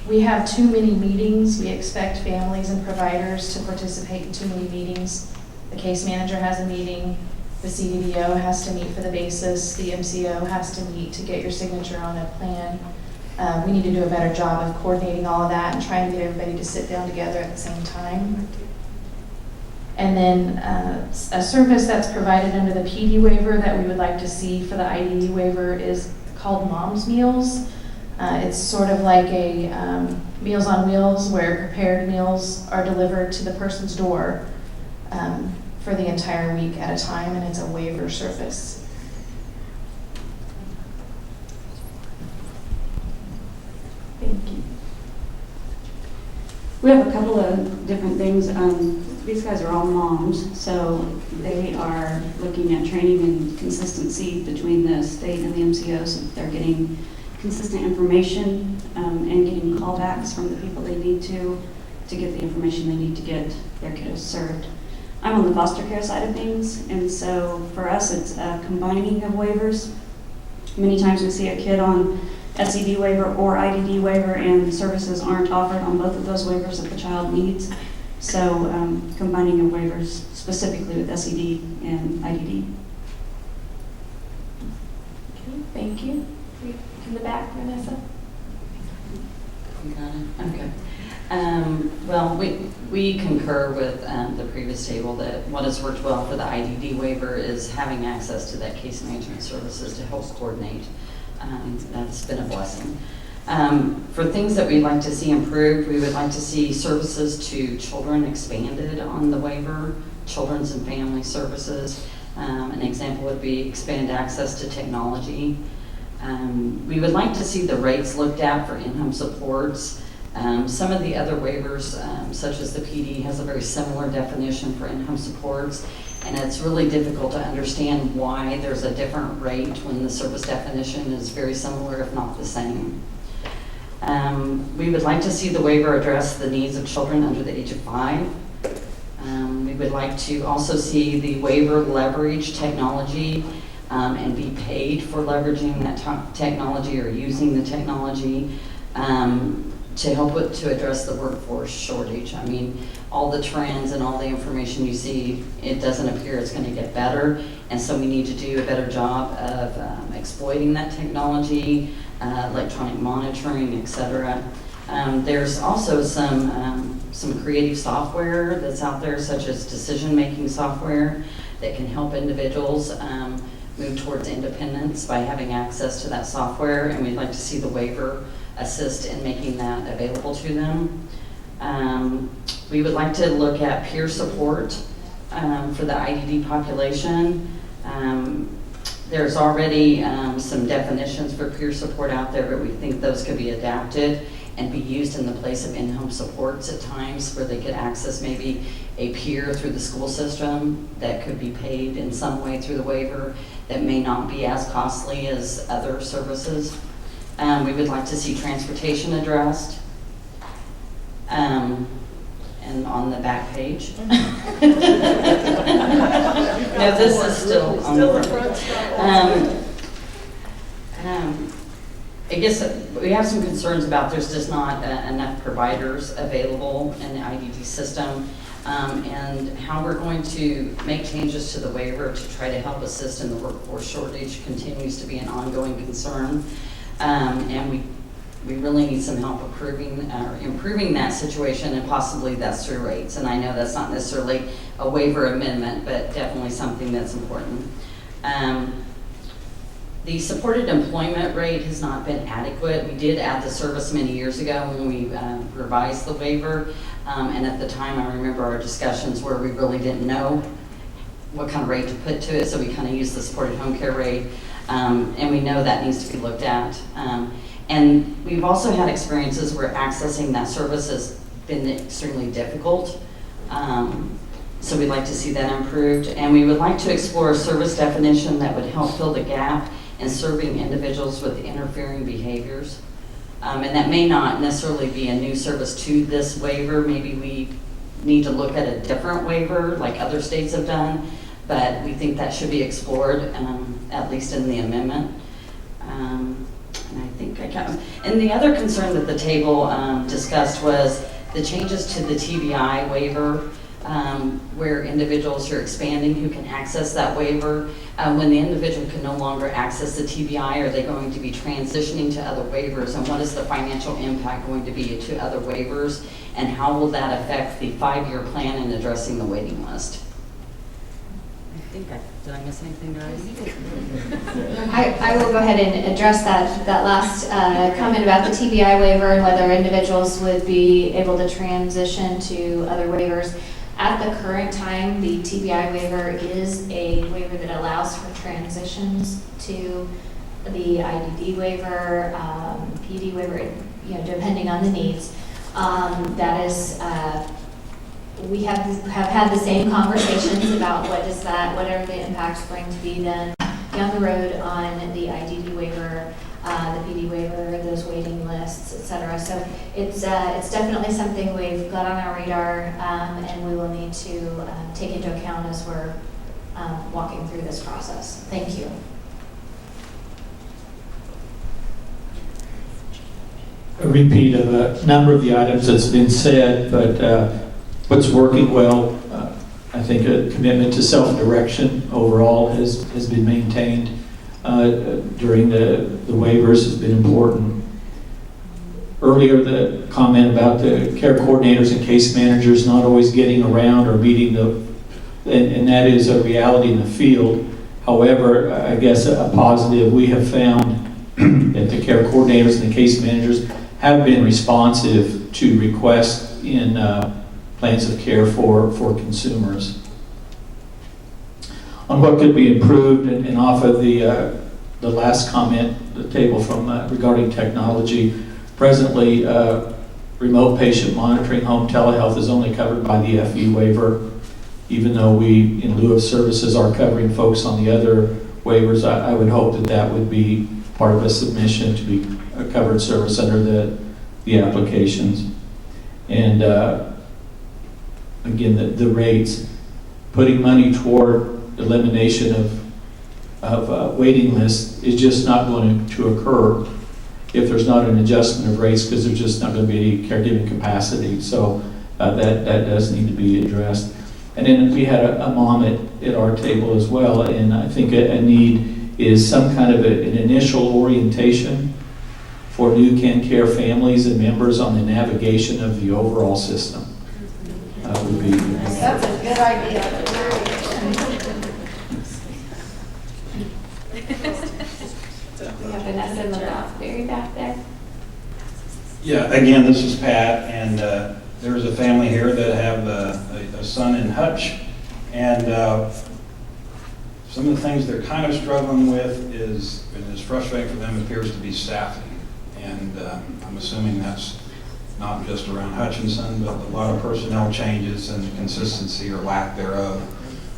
Speaker 4: We have too many meetings. We expect families and providers to participate in too many meetings. The case manager has a meeting, the CDDO has to meet for the basis, the MCO has to meet to get your signature on a plan. We need to do a better job of coordinating all of that and trying to get everybody to sit down together at the same time. And then a service that's provided under the PD waiver that we would like to see for the IDD waiver is called Mom's Meals. It's sort of like a Meals on Wheels where prepared meals are delivered to the person's door for the entire week at a time, and it's a waiver service.
Speaker 11: Thank you. We have a couple of different things. These guys are all moms, so they are looking at training and consistency between the state and the MCOs. So they're getting consistent information and getting callbacks from the people they need to get the information they need to get their kiddos served. I'm on the foster care side of things, and so for us it's a combining of waivers. Many times we see a kid on SED waiver or IDD waiver, and services aren't offered on both of those waivers that the child needs. So combining of waivers specifically with SED and IDD.
Speaker 1: Okay, thank you. In the back, Vanessa.
Speaker 12: Okay. Well, we concur with the previous table that what has worked well for the IDD waiver is having access to that case management services to help coordinate. That's been a blessing. For things that we'd like to see improved, we would like to see services to children expanded on the waiver, children's and family services. An example would be expand access to technology. We would like to see the rates looked at for in-home supports. Some of the other waivers, such as the PD, has a very similar definition for in-home supports, and it's really difficult to understand why there's a different rate when the service definition is very similar, if not the same. We would like to see the waiver address the needs of children under the age of 5. We would like to also see the waiver leverage technology and be paid for leveraging that technology or using the technology. to help to address the workforce shortage. I mean, all the trends and all the information you see, it doesn't appear it's going to get better, and so we need to do a better job of exploiting that technology, electronic monitoring, etc. There's also some creative software that's out there, such as decision-making software, that can help individuals move towards independence by having access to that software, and we'd like to see the waiver assist in making that available to them. We would like to look at peer support for the IDD population. There's already some definitions for peer support out there, but we think those could be adapted and be used in the place of in-home supports at times, where they could access maybe a peer through the school system that could be paid in some way through the waiver that may not be as costly as other services. We would like to see transportation addressed. And on the back page. No, this is still on the front. I guess we have some concerns about there's just not enough providers available in the IDD system, and how we're going to make changes to the waiver to try to help assist in the workforce shortage continues to be an ongoing concern. And we really need some help improving that situation, and possibly that's through rates. And I know that's not necessarily a waiver amendment, but definitely something that's important. The supported employment rate has not been adequate. We did add the service many years ago when we revised the waiver, and at the time I remember our discussions where we really didn't know what kind of rate to put to it, so we kind of used the supported home care rate, and we know that needs to be looked at. And we've also had experiences where accessing that service has been extremely difficult. So we'd like to see that improved. And we would like to explore a service definition that would help fill the gap in serving individuals with interfering behaviors. And that may not necessarily be a new service to this waiver. Maybe we need to look at a different waiver like other states have done, but we think that should be explored, at least in the amendment. And I think I got, and the other concern that the table discussed was the changes to the TBI waiver, where individuals are expanding who can access that waiver. When the individual can no longer access the TBI, are they going to be transitioning to other waivers? And what is the financial impact going to be to other waivers? And how will that affect the 5-year plan in addressing the waiting list? Did I miss anything, guys?
Speaker 2: I will go ahead and address that last comment about the TBI waiver and whether individuals would be able to transition to other waivers. At the current time, the TBI waiver is a waiver that allows for transitions to the IDD waiver, PD waiver, depending on the needs. That is, we have had the same conversations about what are the impacts going to be then down the road on the IDD waiver, the PD waiver, those waiting lists, et cetera. So it's definitely something we've got on our radar, and we will need to take into account as we're walking through this process. Thank you.
Speaker 13: A repeat of a number of the items that's been said, but what's working well, I think a commitment to self-direction overall has been maintained during the waivers has been important. Earlier, the comment about the care coordinators and case managers not always getting around or meeting and that is a reality in the field. However, I guess a positive we have found that the care coordinators and the case managers have been responsive to requests in plans of care for consumers. On what could be improved, and off of the last comment, the table from regarding technology, presently remote patient monitoring, home telehealth is only covered by the FE waiver, even though we, in lieu of services, are covering folks on the other waivers. I would hope that would be part of a submission to be a covered service under the applications. And again, the rates, putting money toward elimination of waiting lists is just not going to occur if there's not an adjustment of rates, because there's just not going to be any caregiving capacity. So that does need to be addressed. And then we had a mom at our table as well, and I think a need is some kind of an initial orientation for new care families and members on the navigation of the overall system. Would be.
Speaker 1: That's a good idea. We have Vanessa in the very back there.
Speaker 5: Yeah, again, this is Pat, and there's a family here that have a son in Hutch, and some of the things they're kind of struggling with is, and is frustrating for them, appears to be staffing. And I'm assuming that's not just around Hutchinson, but a lot of personnel changes and the consistency or lack thereof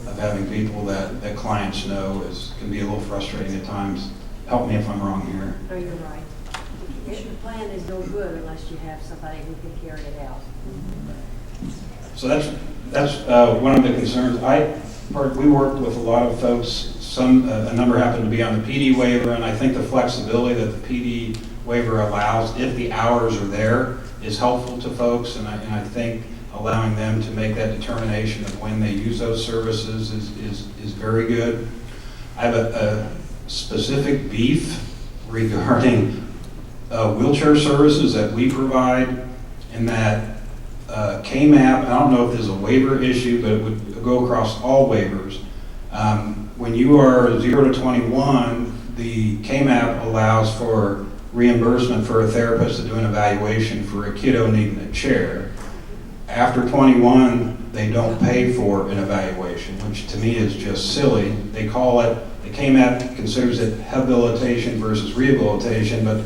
Speaker 5: of having people that clients know can be a little frustrating at times. Help me if I'm wrong here.
Speaker 8: No, you're right. The plan is no good unless you have somebody who can carry it out.
Speaker 5: So that's one of the concerns. We worked with a lot of folks. A number happened to be on the PD waiver, and I think the flexibility that the PD waiver allows, if the hours are there, is helpful to folks, and I think allowing them to make that determination of when they use those services is very good. I have a specific beef regarding wheelchair services that we provide, in that KMAP, I don't know if there's a waiver issue, but it would go across all waivers. When you are 0 to 21, the KMAP allows for reimbursement for a therapist to do an evaluation for a kiddo needing a chair. After 21, they don't pay for an evaluation, which to me is just silly. They call it, the KMAP considers it habilitation versus rehabilitation, but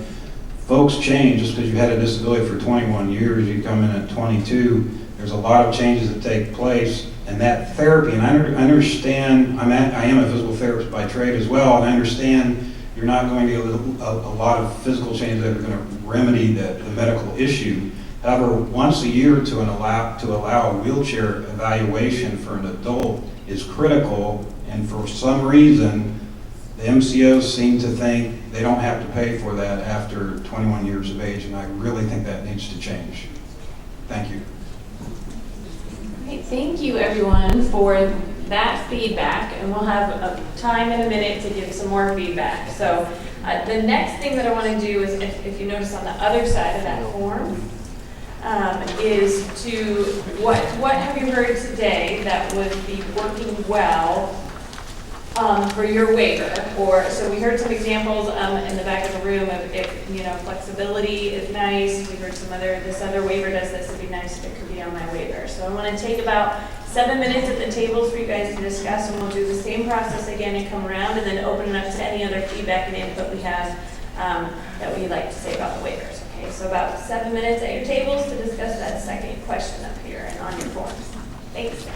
Speaker 5: folks change. Just because you had a disability for 21 years, you come in at 22, there's a lot of changes that take place, and that therapy, and I understand, I am a physical therapist by trade as well, and I understand you're not going to get a lot of physical changes that are going to remedy the medical issue. However, once a year to allow a wheelchair evaluation for an adult is critical, and for some reason, the MCOs seem to think they don't have to pay for that after 21 years of age, and I really think that needs to change. Thank you.
Speaker 1: Great, thank you everyone for that feedback, and we'll have a time in a minute to give some more feedback. So the next thing that I want to do is, if you notice on the other side of that form, is to, what have you heard today that would be working well for your waiver? Or, so we heard some examples in the back of the room of if, flexibility is nice. We heard this other waiver does this, it'd be nice if it could be on my waiver. So I want to take about 7 minutes at the tables for you guys to discuss, and we'll do the same process again and come around and then open it up to any other feedback and input we have that we'd like to say about the waivers. Okay, so about 7 minutes at your tables to discuss that second question up here and on your forms. Thanks.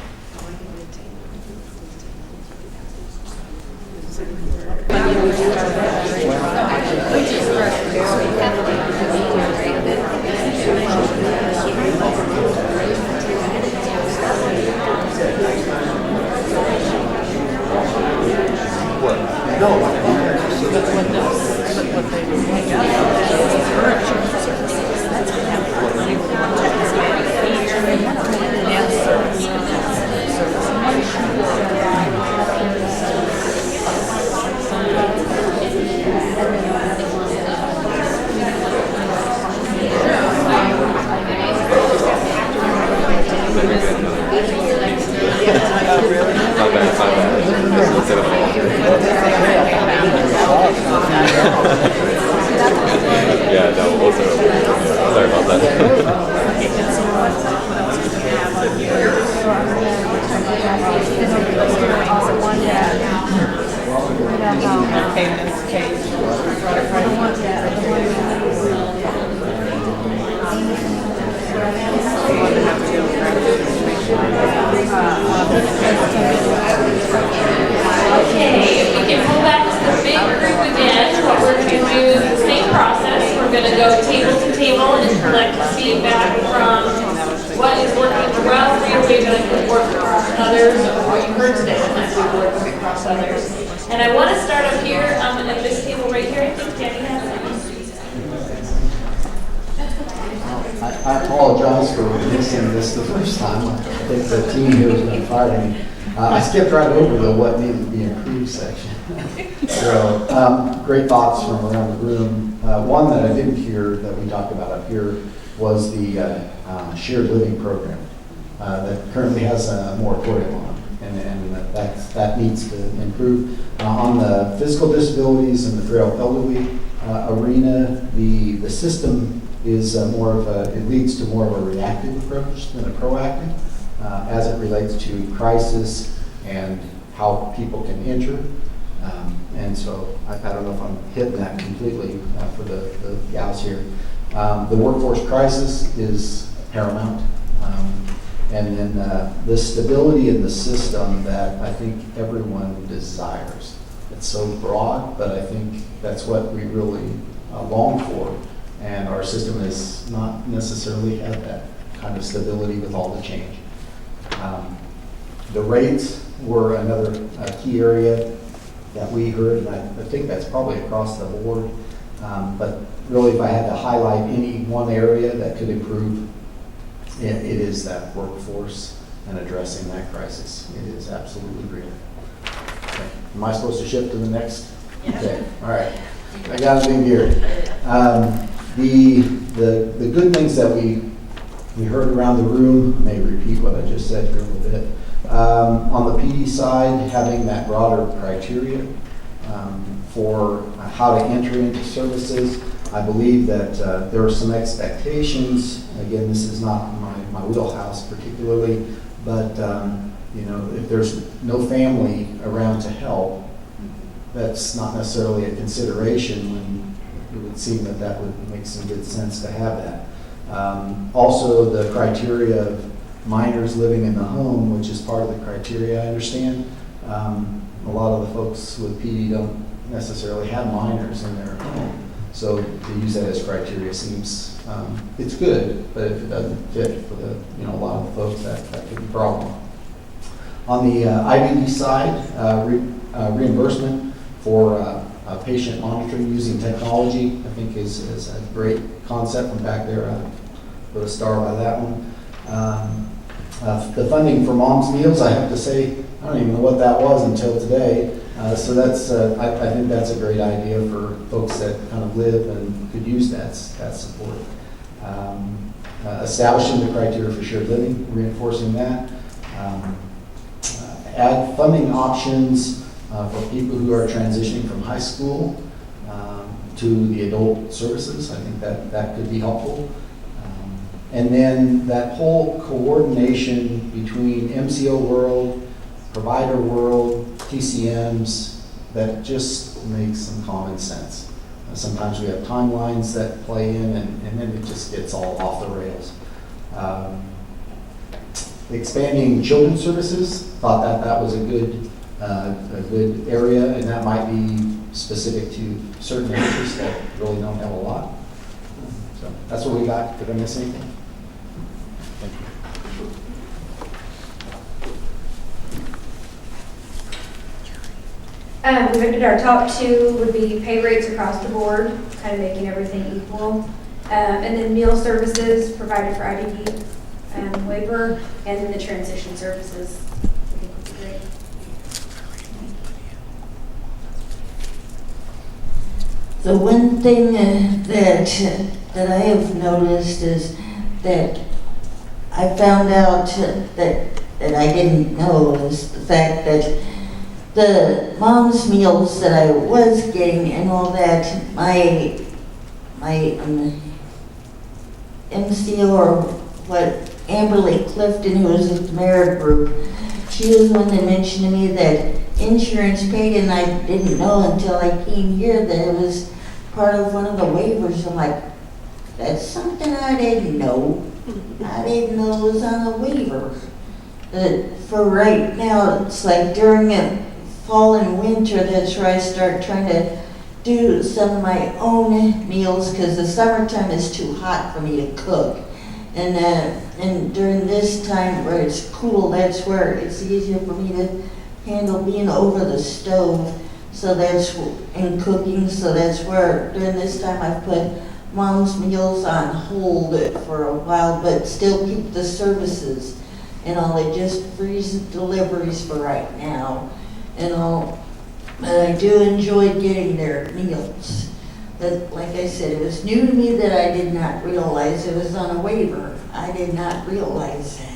Speaker 14: Yeah, no, we'll do it. Sorry about that.
Speaker 1: Okay, if we can pull back to the big group again, what we're going to do is the same process. We're going to go table to table and collect feedback from what is working well for your waiver that could work across others, or what you heard today that might be working across others. And I want to start up here at this table right here. I think Danny has it.
Speaker 6: I apologize for missing this the first time. I think the team here has been fighting. I skipped right over the what needed to be improved section. So, great thoughts from around the room. One that I didn't hear that we talked about up here was the shared living program that currently has a moratorium on, and that needs to improve. On the physical disabilities and the frail elderly arena, the system is it leads to more of a reactive approach than a proactive as it relates to crisis and how people can enter. And so I don't know if I'm hitting that completely for the gals here. The workforce crisis is paramount. And then the stability in the system that I think everyone desires. It's so broad, but I think that's what we really long for. And our system has not necessarily had that kind of stability with all the change. The rates were another key area that we heard, and I think that's probably across the board. But really, if I had to highlight any one area that could improve, it is that workforce and addressing that crisis. It is absolutely real. Okay. Am I supposed to shift to the next?
Speaker 1: Yeah.
Speaker 6: Okay, all right. I got it in here. The good things that we heard around the room, I may repeat what I just said here a little bit. On the PD side, having that broader criteria for how to enter into services. I believe that there are some expectations. Again, this is not my wheelhouse particularly, but if there's no family around to help, that's not necessarily a consideration when it would seem that would make some good sense to have that. Also, the criteria of minors living in the home, which is part of the criteria, I understand. A lot of the folks with PD don't necessarily have minors in their home. So to use that as criteria seems, it's good, but if it doesn't fit for a lot of the folks, that could be a problem. On the IBD side, reimbursement for patient monitoring using technology, I think is a great concept from back there. I put a star by that one. The funding for Mom's Meals, I have to say, I don't even know what that was until today. So that's, I think that's a great idea for folks that kind of live and could use that support. Establishing the criteria for shared living, reinforcing that. Add funding options for people who are transitioning from high school to the adult services. I think that could be helpful. And then that whole coordination between MCO world, provider world, TCMs, that just makes some common sense. Sometimes we have timelines that play in, and then it just gets all off the rails. Expanding children's services, thought that was a good area, and that might be specific to certain areas that really don't have a lot. So that's what we got. Did I miss anything? Thank you.
Speaker 15: Our top two would be pay rates across the board, kind of making everything equal. And then meal services provided for IDD waiver, and then the transition services, I think would be great.
Speaker 10: The one thing that I have noticed is that I found out that I didn't know is the fact that the mom's meals that I was getting and all that, my MCO or what, Amberly Clifton, who was with the Merit Group, she was the one that mentioned to me that insurance paid, and I didn't know until I came here that it was part of one of the waivers. I'm like, that's something I didn't know. I didn't know it was on a waiver. But for right now, it's like during the fall and winter, that's where I start trying to do some of my own meals, because the summertime is too hot for me to cook. And during this time where it's cool, that's where it's easier for me to handle being over the stove. So that's in cooking. So that's where during this time I put Mom's Meals on hold for a while, but still keep the services and all. They just freeze deliveries for right now and all. But I do enjoy getting their meals. But like I said, it was new to me that I did not realize it was on a waiver. I did not realize that.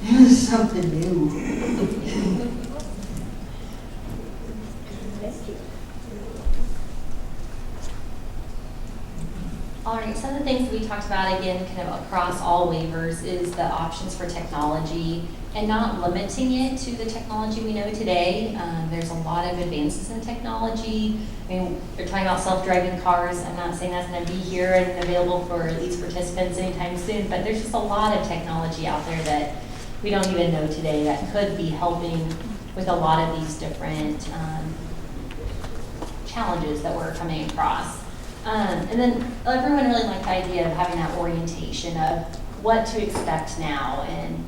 Speaker 10: It was something new.
Speaker 2: All right, some of the things that we talked about, again, kind of across all waivers, is the options for technology and not limiting it to the technology we know today. There's a lot of advances in technology. I mean, they're talking about self-driving cars. I'm not saying that's going to be here and available for these participants anytime soon, but there's just a lot of technology out there that we don't even know today that could be helping with a lot of these different challenges that we're coming across. And then everyone really liked the idea of having that orientation of what to expect now and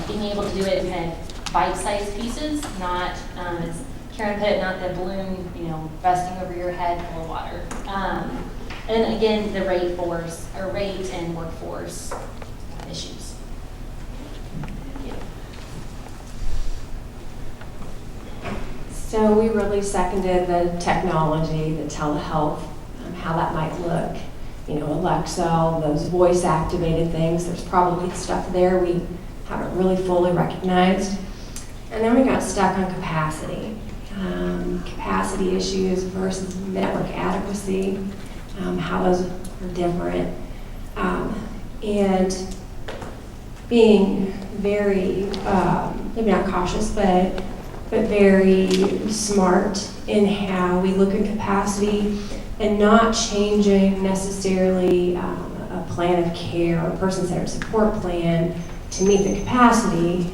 Speaker 2: being able to do it in kind of bite-sized pieces, not, as Karen put it, not the balloon, resting over your head full of water. And again, the rate and workforce issues. Thank you.
Speaker 15: So we really seconded the technology, the telehealth, how that might look. Alexa, those voice-activated things, there's probably stuff there we haven't really fully recognized. And then we got stuck on capacity. Capacity issues versus network adequacy, how those are different. And being very, maybe not cautious, but very smart in how we look at capacity and not changing necessarily a plan of care or person-centered support plan to meet the capacity.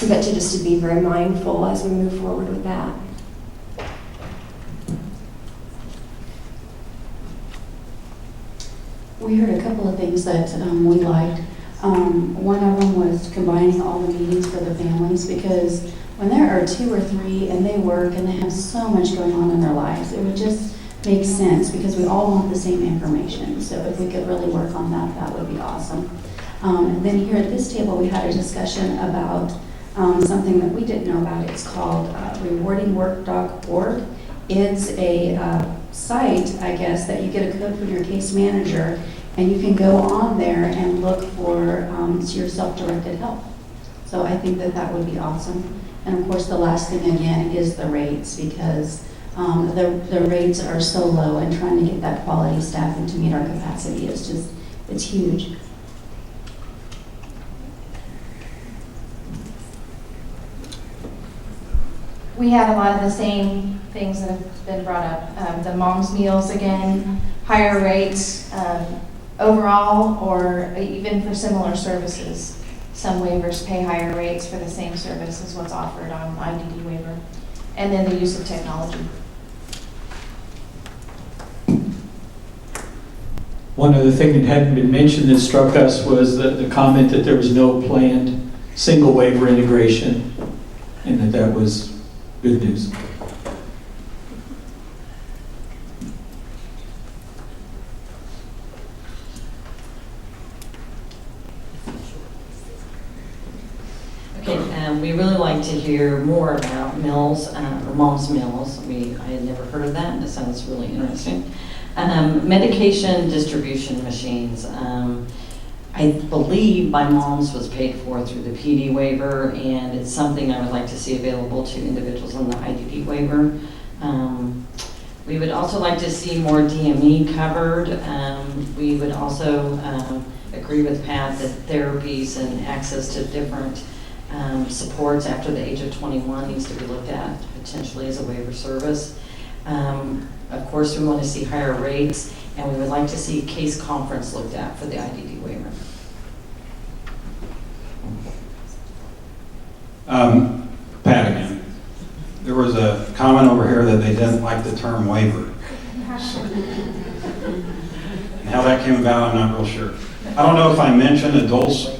Speaker 15: But to be very mindful as we move forward with that.
Speaker 11: We heard a couple of things that we liked. One of them was combining all the meetings for the families, because when there are 2 or 3 and they work and they have so much going on in their lives, it would just make sense because we all want the same information. So if we could really work on that, that would be awesome. And then here at this table, we had a discussion about something that we didn't know about. It's called rewardingwork.org. It's a site, I guess, that you get a code from your case manager, and you can go on there and look for your self-directed help. So I think that that would be awesome. And of course, the last thing again is the rates, because the rates are so low, and trying to get that quality staff and to meet our capacity is it's huge.
Speaker 4: We had a lot of the same things that have been brought up. The mom's meals, again, higher rates overall, or even for similar services. Some waivers pay higher rates for the same service as what's offered on IDD waiver. And then the use of technology.
Speaker 13: One other thing that hadn't been mentioned that struck us was the comment that there was no planned single waiver integration, and that was good news.
Speaker 12: Okay, we really like to hear more about meals, or mom's meals. I had never heard of that, and it sounds really interesting. Medication distribution machines. I believe my mom's was paid for through the PD waiver, and it's something I would like to see available to individuals on the IDD waiver. We would also like to see more DME covered. We would also agree with Pat that therapies and access to different supports after the age of 21 needs to be looked at potentially as a waiver service. Of course, we want to see higher rates, and we would like to see case conference looked at for the IDD waiver.
Speaker 5: Pat again. There was a comment over here that they didn't like the term waiver. And how that came about, I'm not real sure. I don't know if I mentioned adults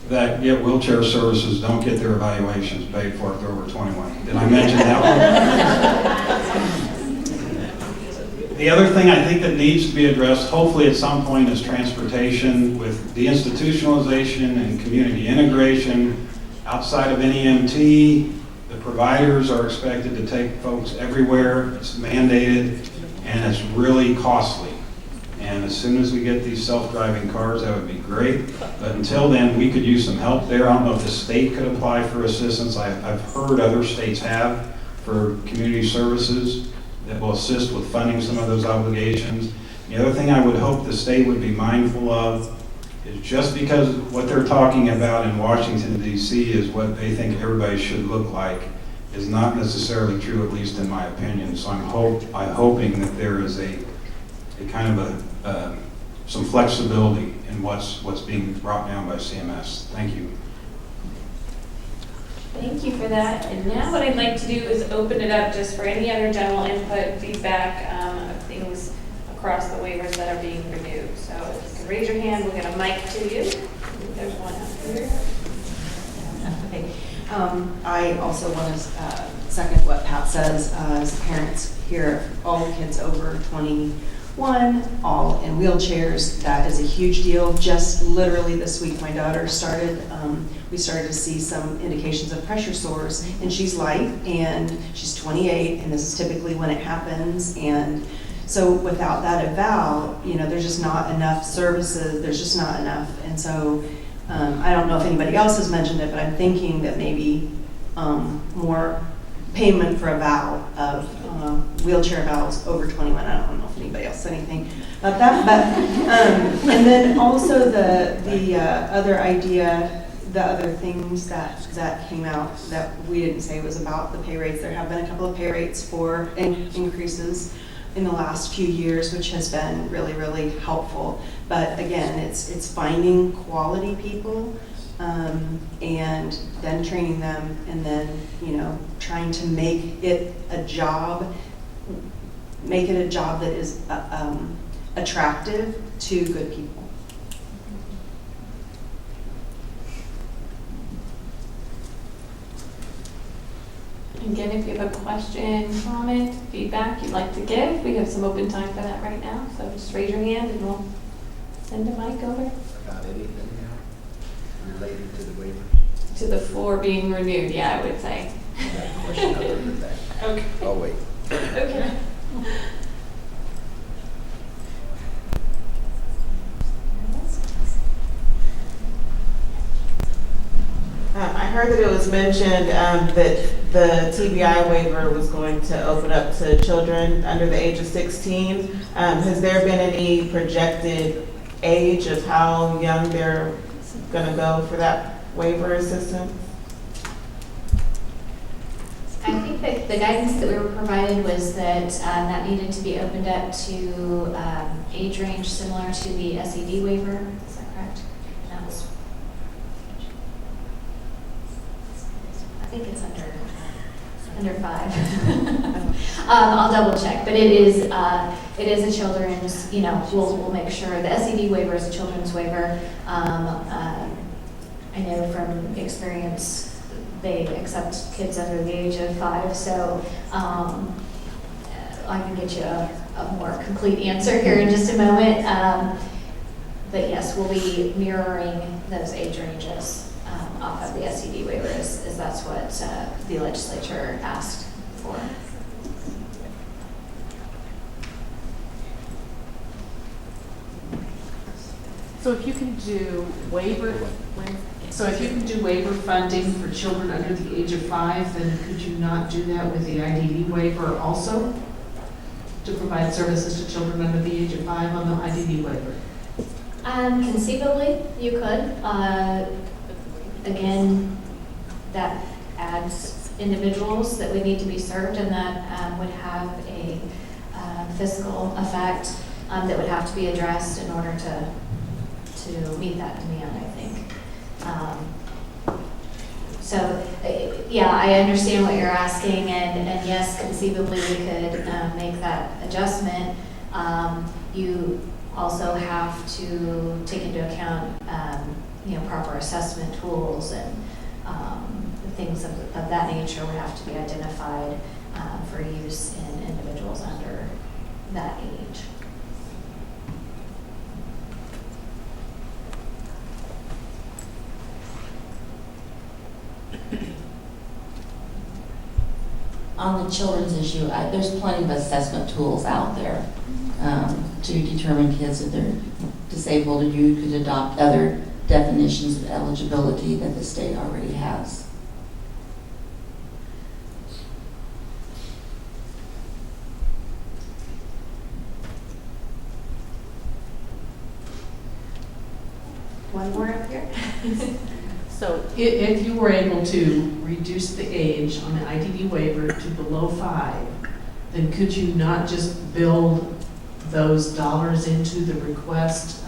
Speaker 5: that get wheelchair services don't get their evaluations paid for if they're over 21. Did I mention that one? The The other thing I think that needs to be addressed, hopefully at some point, is transportation with deinstitutionalization and community integration. Outside of NEMT, the providers are expected to take folks everywhere. It's mandated, and it's really costly. And as soon as we get these self-driving cars, that would be great. But until then, we could use some help there. I don't know if the state could apply for assistance. I've heard other states have for community services that will assist with funding some of those obligations. The other thing I would hope the state would be mindful of is just because what they're talking about in Washington, D.C. is what they think everybody should look like is not necessarily true, at least in my opinion. So I'm hoping that there is a kind of some flexibility in what's being brought down by CMS. Thank you.
Speaker 1: Thank you for that. And now what I'd like to do is open it up just for any other general input, feedback of things across the waivers that are being renewed. So if you can raise your hand, we'll get a mic to you. There's one out here.
Speaker 8: Okay. I also want to second what Pat says. As parents here, all kids over 21, all in wheelchairs, that is a huge deal. Just literally this week, my daughter started, we started to see some indications of pressure sores, and she's light, and she's 28, and this is typically when it happens. And so without that eval, there's just not enough services, there's just not enough. And so I don't know if anybody else has mentioned it, but I'm thinking that maybe more payment for a valve of wheelchair valves over 21. I don't know if anybody else said anything about that, but and then also the other idea, the other things that came out that we didn't say was about the pay rates. There have been a couple of pay rates for increases in the last few years, which has been really, really helpful. But again, it's finding quality people and then training them, and then trying to make it a job that is attractive to good people.
Speaker 1: Again, if you have a question, comment, feedback you'd like to give, we have some open time for that right now. So just raise your hand and we'll send a mic over.
Speaker 7: About anything now related to the waiver?
Speaker 1: To the floor being renewed, yeah, I would say.
Speaker 7: Question other than that.
Speaker 1: Okay.
Speaker 7: I'll wait.
Speaker 1: Okay.
Speaker 9: I heard that it was mentioned that the TBI waiver was going to open up to children under the age of 16. Has there been any projected age of how young they're going to go for that waiver assistance?
Speaker 2: I think that the guidance that we were provided was that that needed to be opened up to age range similar to the SED waiver. Is that correct? That was, I think it's under 5. I'll double check, but it is a children's. We'll make sure the SED waiver is a children's waiver. I know from experience they accept kids under the age of 5, so I can get you a more complete answer here in just a moment. But yes, we'll be mirroring those age ranges off of the SED waiver, as that's what the legislature asked for.
Speaker 8: So if you can do waiver funding for children under the age of 5, then could you not do that with the IDD waiver also? To provide services to children under the age of 5 on the IDD waiver?
Speaker 2: Conceivably, you could. Again, that adds individuals that would need to be served, and that would have a fiscal effect that would have to be addressed in order to meet that demand, I think. Yeah, I understand what you're asking, and yes, conceivably we could make that adjustment. You also have to take into account, proper assessment tools and things of that nature would have to be identified for use in individuals under that age.
Speaker 10: On the children's issue, there's plenty of assessment tools out there to determine kids if they're disabled, or you could adopt other definitions of eligibility that the state already has.
Speaker 2: One more up here.
Speaker 16: So if you were able to reduce the age on the IDD waiver to below 5, then could you not just build those dollars into the request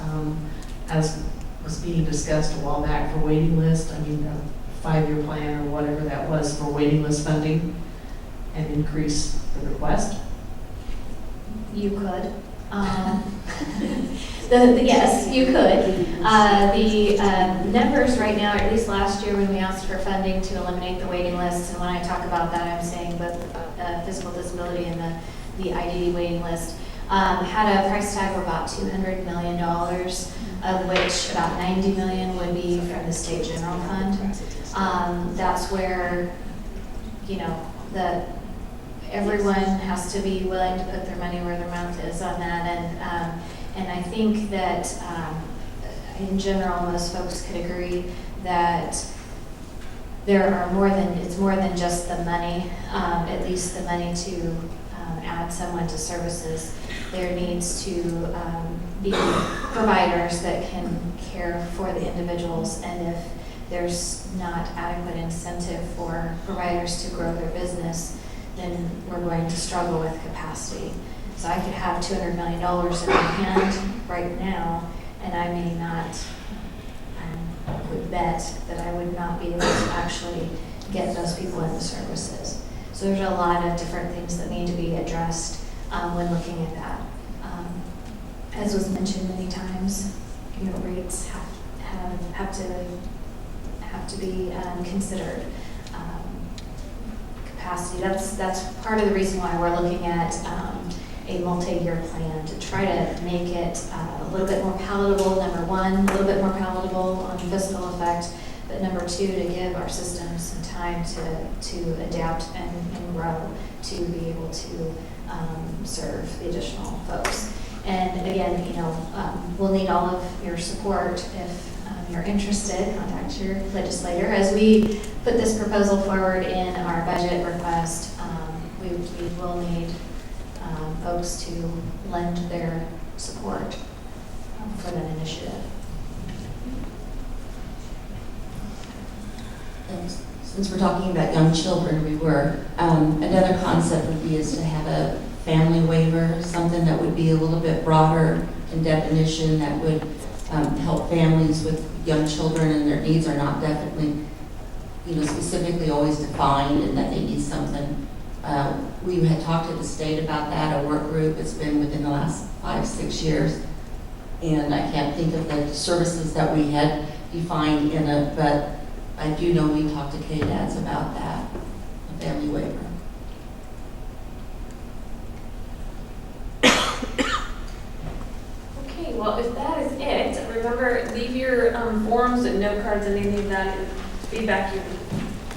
Speaker 16: as was being discussed a while back for waiting list? I mean, a 5-year plan or whatever that was for waiting list funding, and increase the request?
Speaker 2: You could. Yes, you could. The numbers right now, at least last year when we asked for funding to eliminate the waiting lists, and when I talk about that, I'm saying both physical disability and the IDD waiting list, had a price tag of about $200 million, of which about $90 million would be from the state general fund. That's where, you know, everyone has to be willing to put their money where their mouth is on that, and I think that in general, most folks could agree that it's more than just the money, at least the money to add someone to services. There needs to be providers that can care for the individuals, and if there's not adequate incentive for providers to grow their business, then we're going to struggle with capacity. So I could have $200 million in my hand right now, and I may not, I would bet that I would not be able to actually get those people into services. So there's a lot of different things that need to be addressed when looking at that. As was mentioned many times, you know, rates have to be considered. Capacity, that's part of the reason why we're looking at a multi-year plan, to try to make it a little bit more palatable. Number one, a little bit more palatable on fiscal effect, but number two, to give our systems some time to adapt and grow to be able to serve the additional folks. And again, you know, we'll need all of your support. If you're interested, contact your legislator. As we put this proposal forward in our budget request, we will need folks to lend their support for that initiative.
Speaker 10: And since we're talking about young children, another concept would be is to have a family waiver, something that would be a little bit broader in definition, that would help families with young children, and their needs are not definitely, you know, specifically always defined, and that they need something. We had talked to the state about that, a work group. It's been within the last 5-6 years, and I can't think of the services that we had defined in it, but I do know we talked to KDADs about that, a family waiver.
Speaker 1: Okay, well, if that is it, remember, leave your forms and note cards and any of that feedback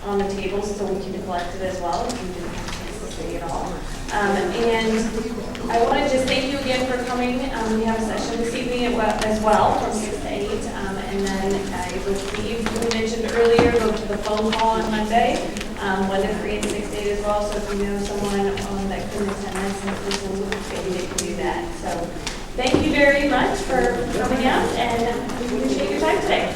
Speaker 1: on the tables so we can collect it as well, if you didn't have a chance to say it all. And I want to just thank you again for coming. We have a session this evening as well from 6 to 8. And then I believe we mentioned earlier, go to the phone call on Monday, 1 to 3 and 6 to 8 as well. So if you know someone that couldn't attend this in person, maybe they can do that. So thank you very much for coming out, and we appreciate your time today.